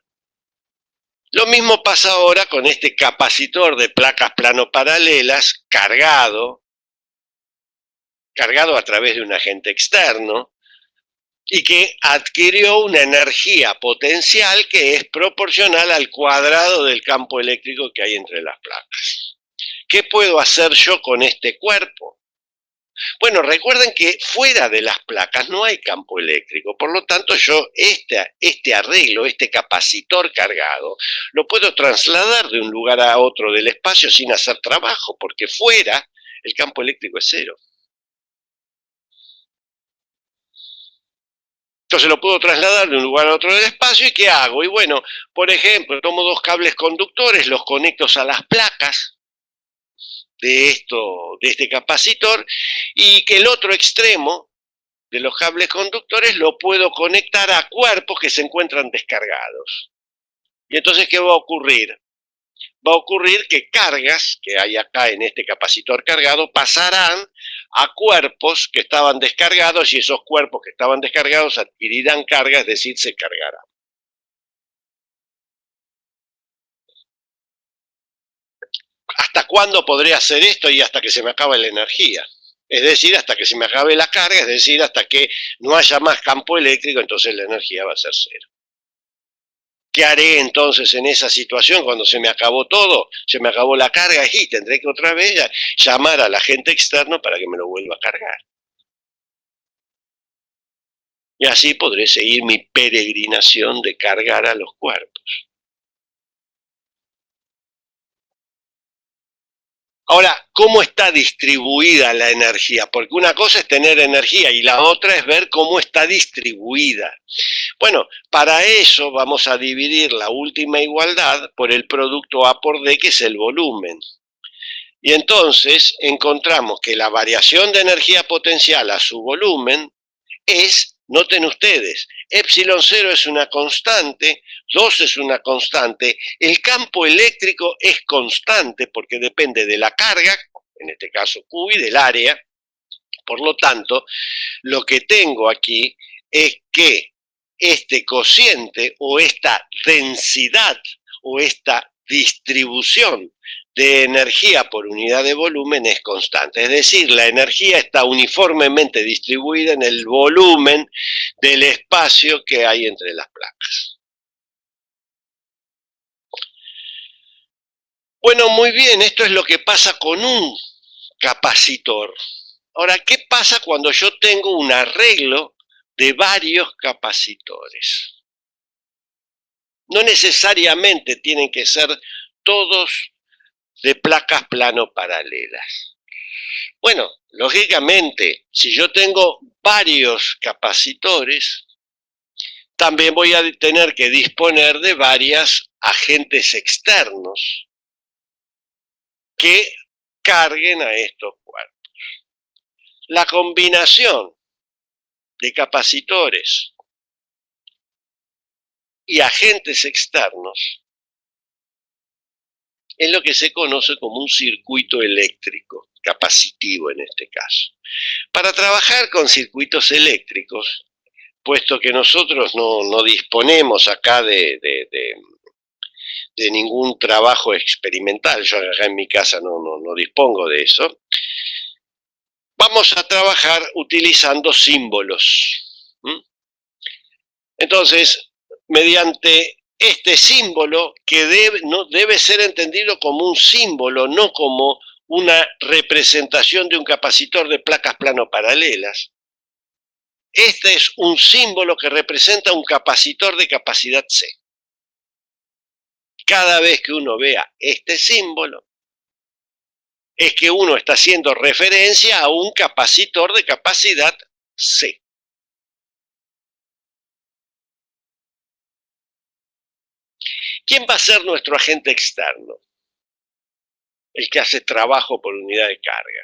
lo mismo pasa ahora con este capacitor de placas plano-paralelas cargado a través de un agente externo, y que adquirió una energía potencial que es proporcional al cuadrado del campo eléctrico que hay entre las placas. ¿Qué puedo hacer yo con este cuerpo? Bueno, recuerden que fuera de las placas no hay campo eléctrico, por lo tanto yo este arreglo, este capacitor cargado, lo puedo trasladar de un lugar a otro del espacio sin hacer trabajo, porque fuera el campo eléctrico es cero. Entonces lo puedo trasladar de un lugar a otro del espacio y ¿qué hago? Y bueno, por ejemplo, tomo dos cables conductores, los conecto a las placas de este capacitor y que el otro extremo de los cables conductores lo puedo conectar a cuerpos que se encuentran descargados. Y entonces, ¿qué va a ocurrir? Va a ocurrir que cargas que hay acá en este capacitor cargado pasarán a cuerpos que estaban descargados y esos cuerpos que estaban descargados adquirirán carga, es decir, se cargarán. ¿Hasta cuándo podré hacer esto? Y hasta que se me acabe la energía. Es decir, hasta que se me acabe la carga, es decir, hasta que no haya más campo eléctrico, entonces la energía va a ser cero. ¿Qué haré entonces en esa situación cuando se me acabó todo? Se me acabó la carga y tendré que otra vez llamar al agente externo para que me lo vuelva a cargar. Y así podré seguir mi peregrinación de cargar a los cuerpos. Ahora, ¿cómo está distribuida la energía? Porque una cosa es tener energía y la otra es ver cómo está distribuida. Bueno, para eso vamos a dividir la última igualdad por el producto A por D, que es el volumen. Y entonces encontramos que la variación de energía potencial a su volumen es, noten ustedes, epsilon 0 es una constante, 2 es una constante, el campo eléctrico es constante porque depende de la carga, en este caso Q, y del área. Por lo tanto, lo que tengo aquí es que este cociente o esta densidad o esta distribución de energía por unidad de volumen es constante. Es decir, la energía está uniformemente distribuida en el volumen del espacio que hay entre las placas. Bueno, muy bien, esto es lo que pasa con un capacitor. Ahora, ¿qué pasa cuando yo tengo un arreglo de varios capacitores? No necesariamente tienen que ser todos de placas plano paralelas. Bueno, lógicamente, si yo tengo varios capacitores, también voy a tener que disponer de varios agentes externos que carguen a estos cuerpos. La combinación de capacitores y agentes externos es lo que se conoce como un circuito eléctrico, capacitivo en este caso. Para trabajar con circuitos eléctricos, puesto que nosotros no disponemos acá de ningún trabajo experimental, yo acá en mi casa no dispongo de eso, vamos a trabajar utilizando símbolos. Entonces, mediante este símbolo, que debe ser entendido como un símbolo, no como una representación de un capacitor de placas plano paralelas. Este es un símbolo que representa un capacitor de capacidad C. Cada vez que uno vea este símbolo, es que uno está haciendo referencia a un capacitor de capacidad C. ¿Quién va a ser nuestro agente externo? El que hace trabajo por unidad de carga.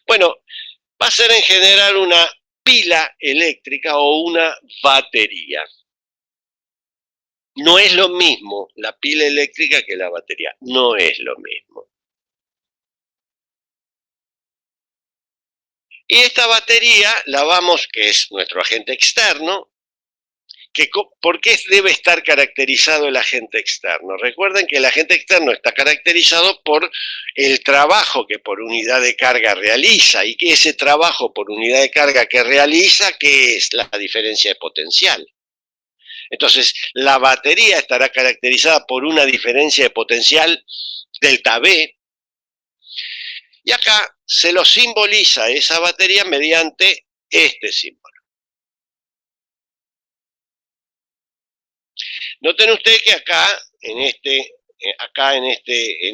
Bueno, va a ser en general una pila eléctrica o una batería. No es lo mismo la pila eléctrica que la batería, no es lo mismo. Y esta batería la vamos, que es nuestro agente externo, ¿por qué debe estar caracterizado el agente externo? Recuerden que el agente externo está caracterizado por el trabajo que por unidad de carga realiza, y que ese trabajo por unidad de carga que realiza, ¿qué es? La diferencia de potencial. Entonces, la batería estará caracterizada por una diferencia de potencial delta V, y acá se lo simboliza esa batería mediante este símbolo. Noten ustedes que acá, en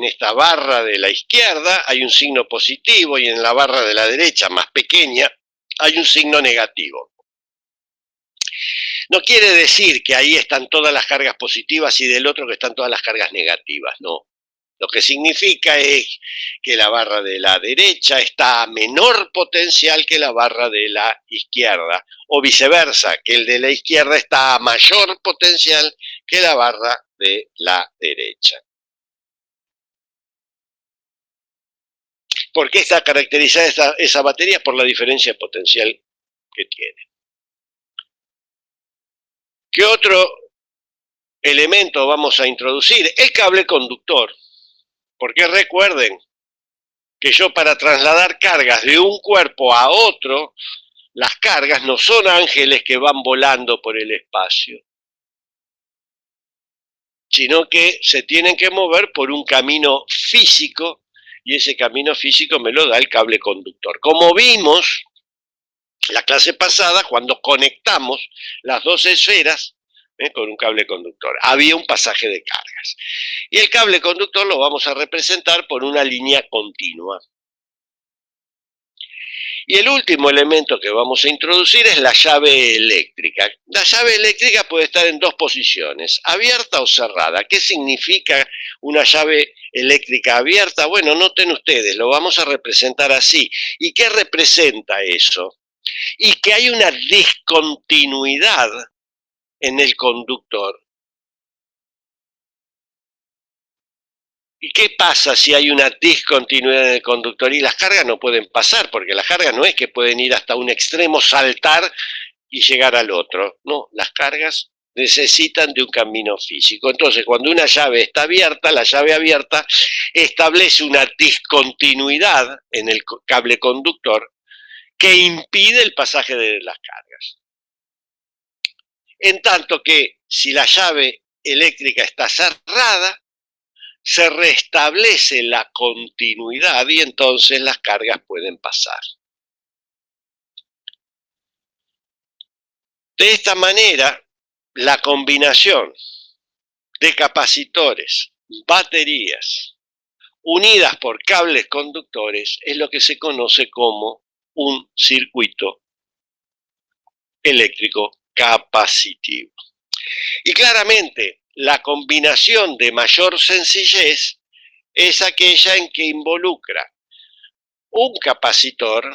esta barra de la izquierda, hay un signo positivo, y en la barra de la derecha, más pequeña, hay un signo negativo. No quiere decir que ahí están todas las cargas positivas y del otro que están todas las cargas negativas, no. Lo que significa es que la barra de la derecha está a menor potencial que la barra de la izquierda, o viceversa, que el de la izquierda está a mayor potencial que la barra de la derecha. ¿Por qué está caracterizada esa batería? Por la diferencia potencial que tiene. ¿Qué otro elemento vamos a introducir? El cable conductor. Porque recuerden que yo, para trasladar cargas de un cuerpo a otro, las cargas no son ángeles que van volando por el espacio, sino que se tienen que mover por un camino físico, y ese camino físico me lo da el cable conductor. Como vimos la clase pasada, cuando conectamos las dos esferas con un cable conductor. Había un pasaje de cargas. Y el cable conductor lo vamos a representar por una línea continua. Y el último elemento que vamos a introducir es la llave eléctrica. La llave eléctrica puede estar en dos posiciones, abierta o cerrada. ¿Qué significa una llave eléctrica abierta? Bueno, noten ustedes, lo vamos a representar así. ¿Y qué representa eso? Y que hay una discontinuidad en el conductor. ¿Y qué pasa si hay una discontinuidad en el conductor? Y las cargas no pueden pasar, porque las cargas no es que pueden ir hasta un extremo, saltar y llegar al otro. No, las cargas necesitan de un camino físico. Entonces, cuando una llave está abierta, la llave abierta establece una discontinuidad en el cable conductor que impide el pasaje de las cargas. En tanto que si la llave eléctrica está cerrada, se restablece la continuidad y entonces las cargas pueden pasar. De esta manera, la combinación de capacitores, baterías, unidas por cables conductores, es lo que se conoce como un circuito eléctrico capacitivo. Y claramente, la combinación de mayor sencillez es aquella en que involucra un capacitor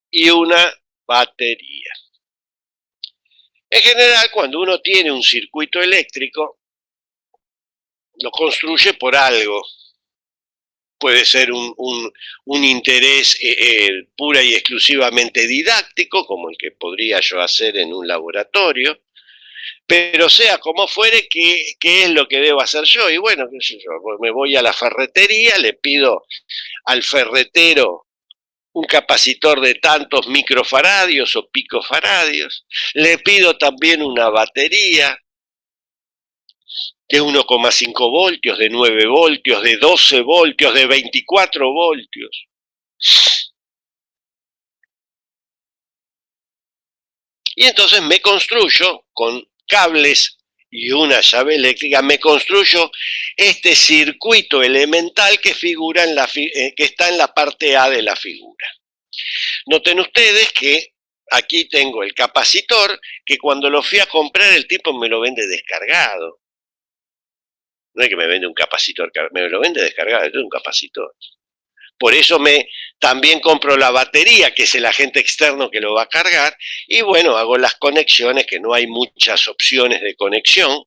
y una batería. En general, cuando uno tiene un circuito eléctrico, lo construye por algo. Puede ser un interés pura y exclusivamente didáctico, como el que podría yo hacer en un laboratorio, pero sea como fuere, ¿qué es lo que debo hacer yo? Y bueno, qué sé yo, me voy a la ferretería, le pido al ferretero un capacitor de tantos microfaradios o picofaradios, le pido también una batería de 1,5 voltios, de 9 voltios, de 12 voltios, de 24 voltios. Y entonces me construyo con cables y una llave eléctrica, me construyo este circuito elemental que figura que está en la parte A de la figura. Noten ustedes que aquí tengo el capacitor, que cuando lo fui a comprar el tipo me lo vende descargado. No es que me vende un capacitor, me lo vende descargado, es un capacitor. Por eso también compro la batería, que es el agente externo que lo va a cargar, y bueno, hago las conexiones, que no hay muchas opciones de conexión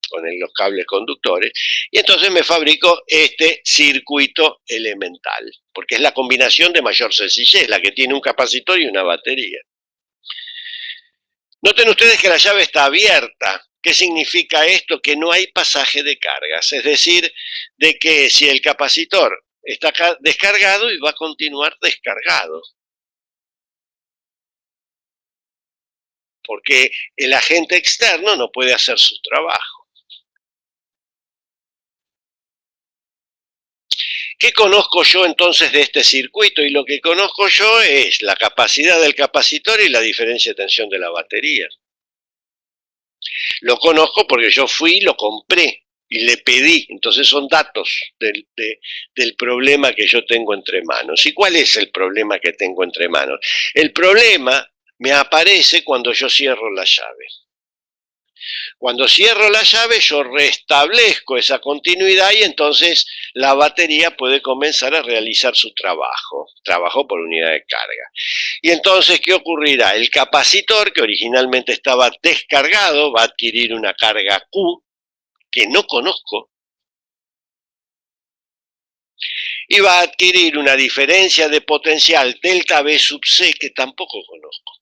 con los cables conductores, y entonces me fabrico este circuito elemental, porque es la combinación de mayor sencillez, la que tiene un capacitor y una batería. Noten ustedes que la llave está abierta. ¿Qué significa esto? Que no hay pasaje de cargas, es decir, de que si el capacitor está descargado y va a continuar descargado, porque el agente externo no puede hacer su trabajo. ¿Qué conozco yo entonces de este circuito? Y lo que conozco yo es la capacidad del capacitor y la diferencia de tensión de la batería. Lo conozco porque yo fui y lo compré y le pedí. Entonces son datos del problema que yo tengo entre manos. ¿Y cuál es el problema que tengo entre manos? El problema me aparece cuando yo cierro la llave. Cuando cierro la llave yo restablezco esa continuidad y entonces la batería puede comenzar a realizar su trabajo por unidad de carga. Y entonces, ¿qué ocurrirá? El capacitor, que originalmente estaba descargado, va a adquirir una carga Q, que no conozco, y va a adquirir una diferencia de potencial delta V sub C, que tampoco conozco.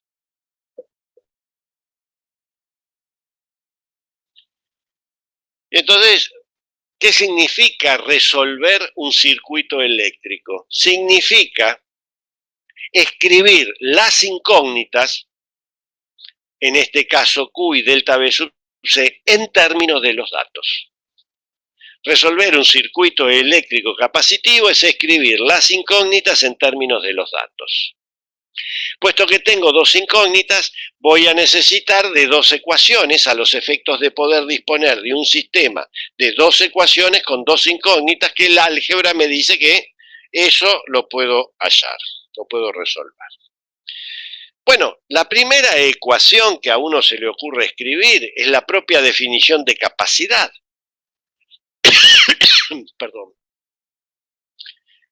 Entonces, ¿qué significa resolver un circuito eléctrico? Significa escribir las incógnitas, en este caso Q y delta V sub C, en términos de los datos. Resolver un circuito eléctrico capacitivo es escribir las incógnitas en términos de los datos. Puesto que tengo dos incógnitas, voy a necesitar de dos ecuaciones a los efectos de poder disponer de un sistema de dos ecuaciones con dos incógnitas que el álgebra me dice que eso lo puedo hallar, lo puedo resolver. Bueno, la primera ecuación que a uno se le ocurre escribir es la propia definición de capacidad. Perdón.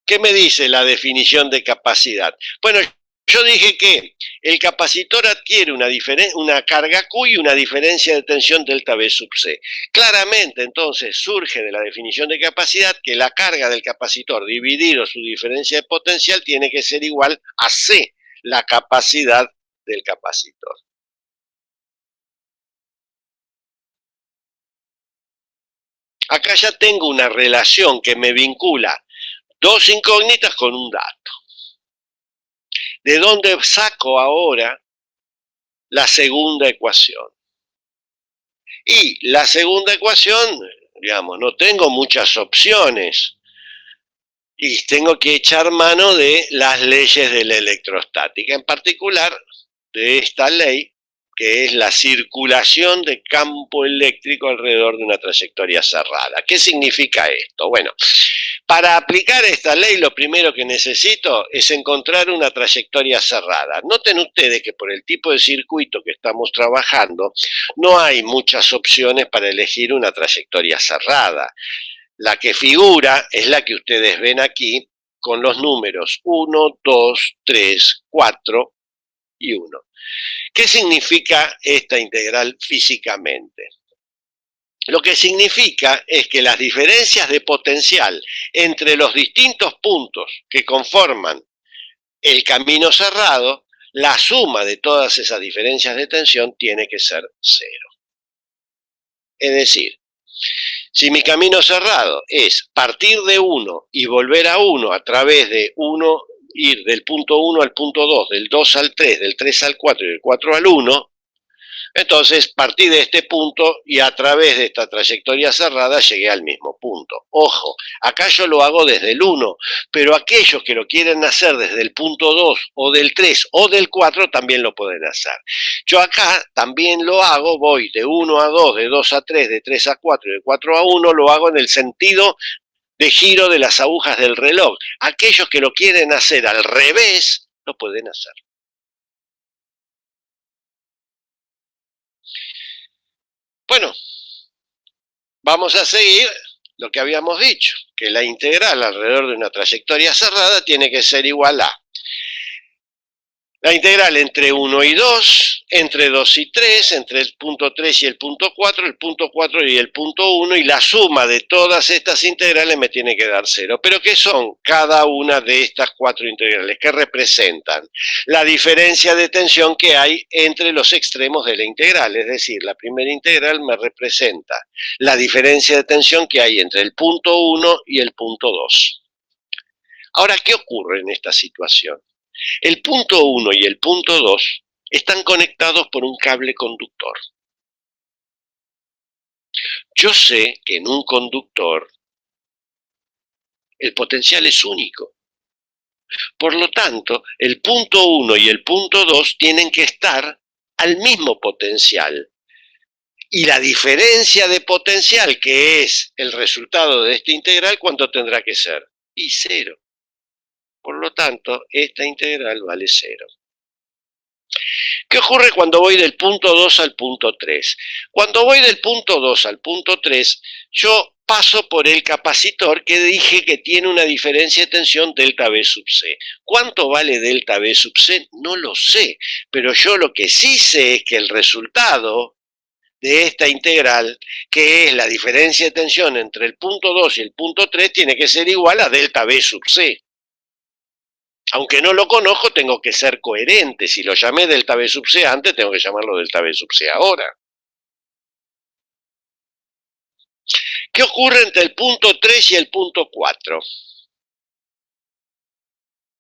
¿Qué me dice la definición de capacidad? Bueno, yo dije que el capacitor adquiere una carga Q y una diferencia de tensión delta V sub C. Claramente, entonces, surge de la definición de capacidad que la carga del capacitor dividido su diferencia de potencial tiene que ser igual a C, la capacidad del capacitor. Acá ya tengo una relación que me vincula dos incógnitas con un dato. ¿De dónde saco ahora la segunda ecuación? Y la segunda ecuación, digamos, no tengo muchas opciones y tengo que echar mano de las leyes de la electrostática, en particular de esta ley que es la circulación de campo eléctrico alrededor de una trayectoria cerrada. ¿Qué significa esto? Bueno, para aplicar esta ley lo primero que necesito es encontrar una trayectoria cerrada. Noten ustedes que por el tipo de circuito que estamos trabajando no hay muchas opciones para elegir una trayectoria cerrada. La que figura es la que ustedes ven aquí con los números 1, 2, 3, 4 y 1. ¿Qué significa esta integral físicamente? Lo que significa es que las diferencias de potencial entre los distintos puntos que conforman el camino cerrado, la suma de todas esas diferencias de tensión tiene que ser cero. Es decir, si mi camino cerrado es partir de 1 y volver a 1 a través de 1, ir del punto 1 al punto 2, del 2 al 3, del 3 al 4 y del 4 al 1, entonces partí de este punto y a través de esta trayectoria cerrada llegué al mismo punto. Ojo, acá yo lo hago desde el 1, pero aquellos que lo quieren hacer desde el punto 2 o del 3 o del 4 también lo pueden hacer. Yo acá también lo hago, voy de 1 a 2, de 2 a 3, de 3 a 4 y de 4 a 1, lo hago en el sentido de giro de las agujas del reloj. Aquellos que lo quieren hacer al revés, lo pueden hacer. Bueno, vamos a seguir lo que habíamos dicho, que la integral alrededor de una trayectoria cerrada tiene que ser igual a la integral entre 1 y 2, entre 2 y 3, entre el punto 3 y el punto 4 y el punto 1, y la suma de todas estas integrales me tiene que dar 0. ¿Pero qué son cada una de estas cuatro integrales? ¿Qué representan? La diferencia de tensión que hay entre los extremos de la integral, es decir, la primera integral me representa la diferencia de tensión que hay entre el punto 1 y el punto 2. Ahora, ¿qué ocurre en esta situación? El punto 1 y el punto 2 están conectados por un cable conductor. Yo sé que en un conductor el potencial es único. Por lo tanto, el punto 1 y el punto 2 tienen que estar al mismo potencial. Y la diferencia de potencial, que es el resultado de esta integral, ¿cuánto tendrá que ser? Y 0. Por lo tanto, esta integral vale 0. ¿Qué ocurre cuando voy del punto 2 al punto 3? Cuando voy del punto 2 al punto 3, yo paso por el capacitor que dije que tiene una diferencia de tensión delta V sub C. ¿Cuánto vale delta V sub C? No lo sé, pero yo lo que sí sé es que el resultado de esta integral, que es la diferencia de tensión entre el punto 2 y el punto 3, tiene que ser igual a delta V sub C. Aunque no lo conozco, tengo que ser coherente. Si lo llamé delta V sub C antes, tengo que llamarlo delta V sub C ahora. ¿Qué ocurre entre el punto 3 y el punto 4?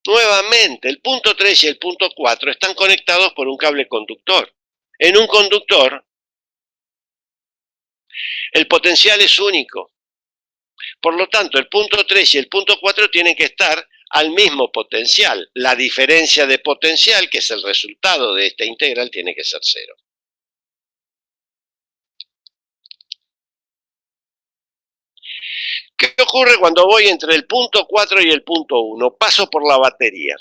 Nuevamente, el punto 3 y el punto 4 están conectados por un cable conductor. En un conductor, el potencial es único. Por lo tanto, el punto 3 y el punto 4 tienen que estar al mismo potencial. La diferencia de potencial, que es el resultado de esta integral, tiene que ser 0. ¿Qué ocurre cuando voy entre el punto 4 y el punto 1? Paso por la batería.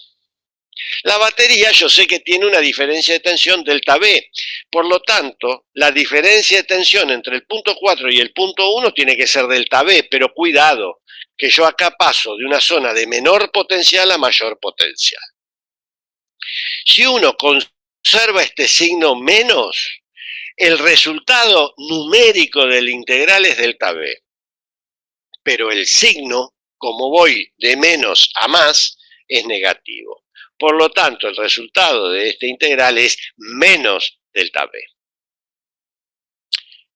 La batería yo sé que tiene una diferencia de tensión delta B. Por lo tanto, la diferencia de tensión entre el punto 4 y el punto 1 tiene que ser delta B, pero cuidado, que yo acá paso de una zona de menor potencial a mayor potencial. Si uno conserva este signo menos, el resultado numérico del integral es delta B. Pero el signo, como voy de menos a más, es negativo. Por lo tanto, el resultado de este integral es menos delta B.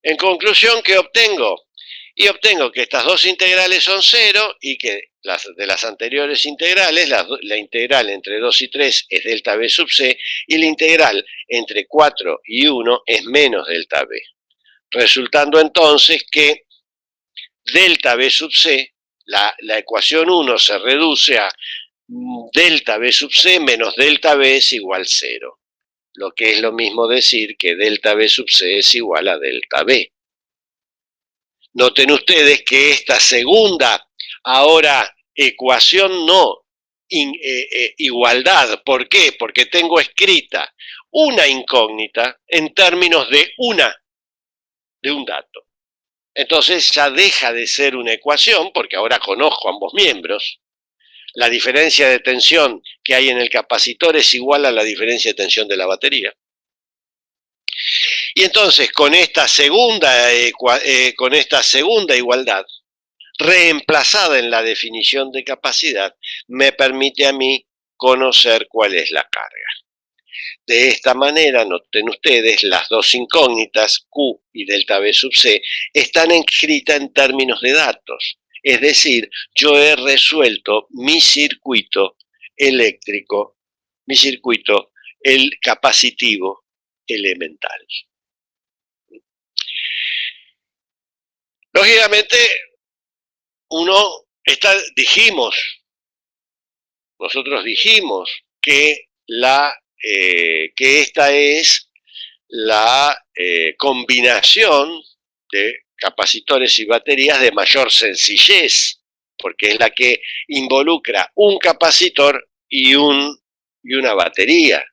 En conclusión, ¿qué obtengo? Y obtengo que estas dos integrales son 0 y que de las anteriores integrales, la integral entre 2 y 3 es delta B sub C y la integral entre 4 y 1 es menos delta B. Resultando entonces que delta B sub C, la ecuación 1 se reduce a delta B sub C menos delta B es igual 0. Lo que es lo mismo decir que delta B sub C es igual a delta B. Noten ustedes que esta segunda, ahora ecuación no, igualdad. ¿Por qué? Porque tengo escrita una incógnita en términos de un dato. Entonces ya deja de ser una ecuación, porque ahora conozco ambos miembros. La diferencia de tensión que hay en el capacitor es igual a la diferencia de tensión de la batería. Y entonces con esta segunda igualdad, reemplazada en la definición de capacidad, me permite a mí conocer cuál es la carga. De esta manera, noten ustedes, las dos incógnitas, Q y delta B sub C, están escritas en términos de datos. Es decir, yo he resuelto mi circuito eléctrico, mi circuito capacitivo elemental. Lógicamente, nosotros dijimos que esta es la combinación de capacitores y baterías de mayor sencillez, porque es la que involucra un capacitor y una batería.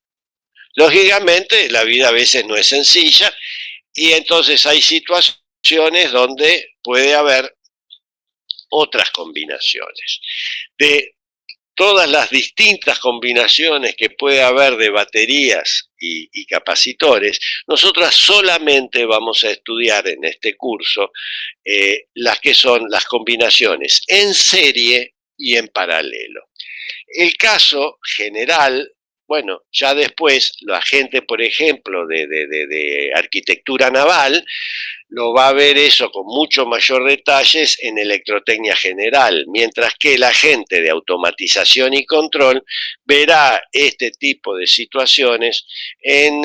Lógicamente, la vida a veces no es sencilla y entonces hay situaciones donde puede haber otras combinaciones. De todas las distintas combinaciones que puede haber de baterías y capacitores, nosotros solamente vamos a estudiar en este curso las que son las combinaciones en serie y en paralelo. El caso general, bueno, ya después la gente, por ejemplo, de arquitectura naval, lo va a ver eso con mucho mayor detalles en electrotecnia general, mientras que la gente de automatización y control verá este tipo de situaciones en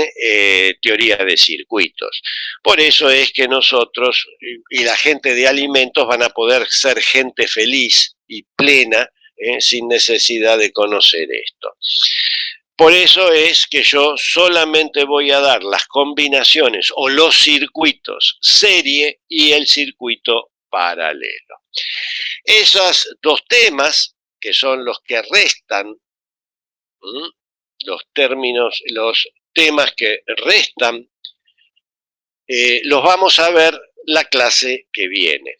teoría de circuitos. Por eso es que nosotros y la gente de alimentos van a poder ser gente feliz y plena sin necesidad de conocer esto. Por eso es que yo solamente voy a dar las combinaciones o los circuitos serie y el circuito paralelo. Esos dos temas, que son los que restan, los temas que restan, los vamos a ver la clase que viene.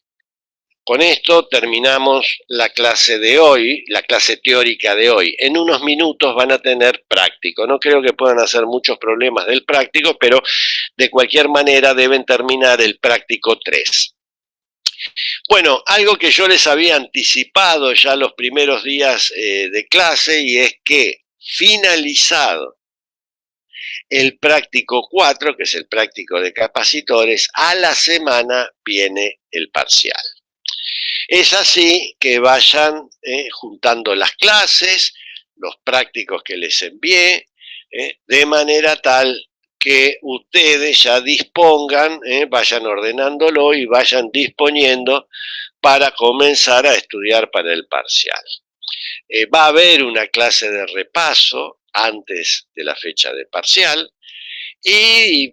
Con esto terminamos la clase de hoy, la clase teórica de hoy. En unos minutos van a tener práctico. No creo que puedan hacer muchos problemas del práctico, pero de cualquier manera deben terminar el práctico 3. Bueno, algo que yo les había anticipado ya los primeros días de clase, y es que finalizado el práctico 4, que es el práctico de capacitores, a la semana viene el parcial. Es así que vayan juntando las clases, los prácticos que les envié, de manera tal que ustedes ya dispongan, vayan ordenándolo y vayan disponiendo para comenzar a estudiar para el parcial. Va a haber una clase de repaso antes de la fecha de parcial y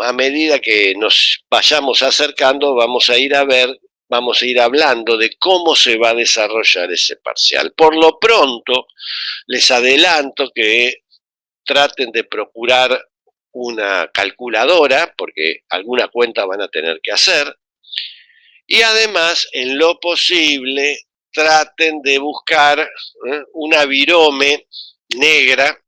a medida que nos vayamos acercando vamos a ir hablando de cómo se va a desarrollar ese parcial. Por lo pronto, les adelanto que traten de procurar una calculadora, porque alguna cuenta van a tener que hacer, y además, en lo posible, traten de buscar una virome negra.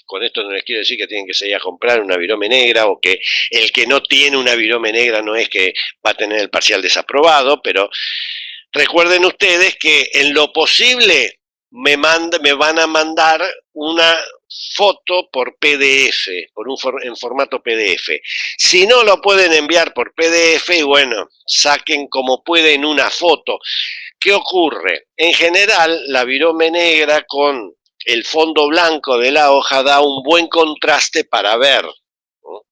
Con esto no les quiero decir que tienen que salir a comprar una virome negra, o que el que no tiene una virome negra no es que va a tener el parcial desaprobado, pero recuerden ustedes que en lo posible me van a mandar una foto por PDF, en formato PDF. Si no lo pueden enviar por PDF, bueno, saquen como pueden una foto. ¿Qué ocurre? En general, la virome negra con el fondo blanco de la hoja da un buen contraste para ver, ¿no?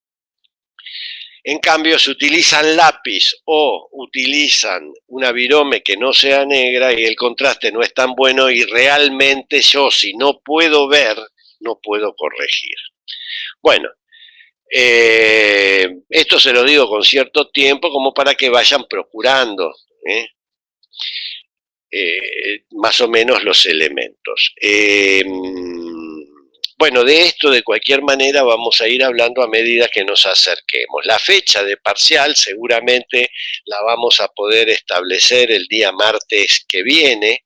En cambio, si utilizan lápiz o utilizan una virome que no sea negra y el contraste no es tan bueno, y realmente yo, si no puedo ver, no puedo corregir. Bueno, esto se lo digo con cierto tiempo como para que vayan procurando más o menos los elementos. Bueno, de esto de cualquier manera vamos a ir hablando a medida que nos acerquemos. La fecha de parcial seguramente la vamos a poder establecer el día martes que viene,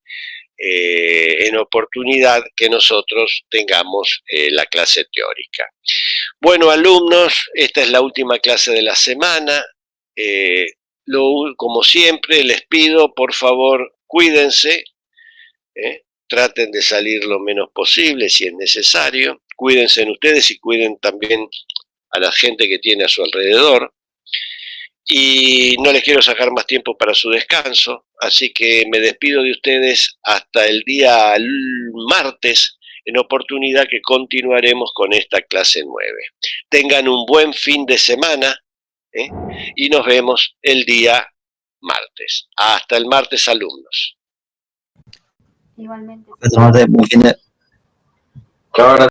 en oportunidad que nosotros tengamos la clase teórica. Bueno, alumnos, esta es la última clase de la semana. Como siempre, les pido, por favor, cuídense. Traten de salir lo menos posible si es necesario, cuídense en ustedes y cuiden también a la gente que tiene a su alrededor, y no les quiero sacar más tiempo para su descanso, así que me despido de ustedes hasta el día martes, en oportunidad que continuaremos con esta clase 9. Tengan un buen fin de semana y nos vemos el día martes. Hasta el martes, alumnos. Igualmente. Chao.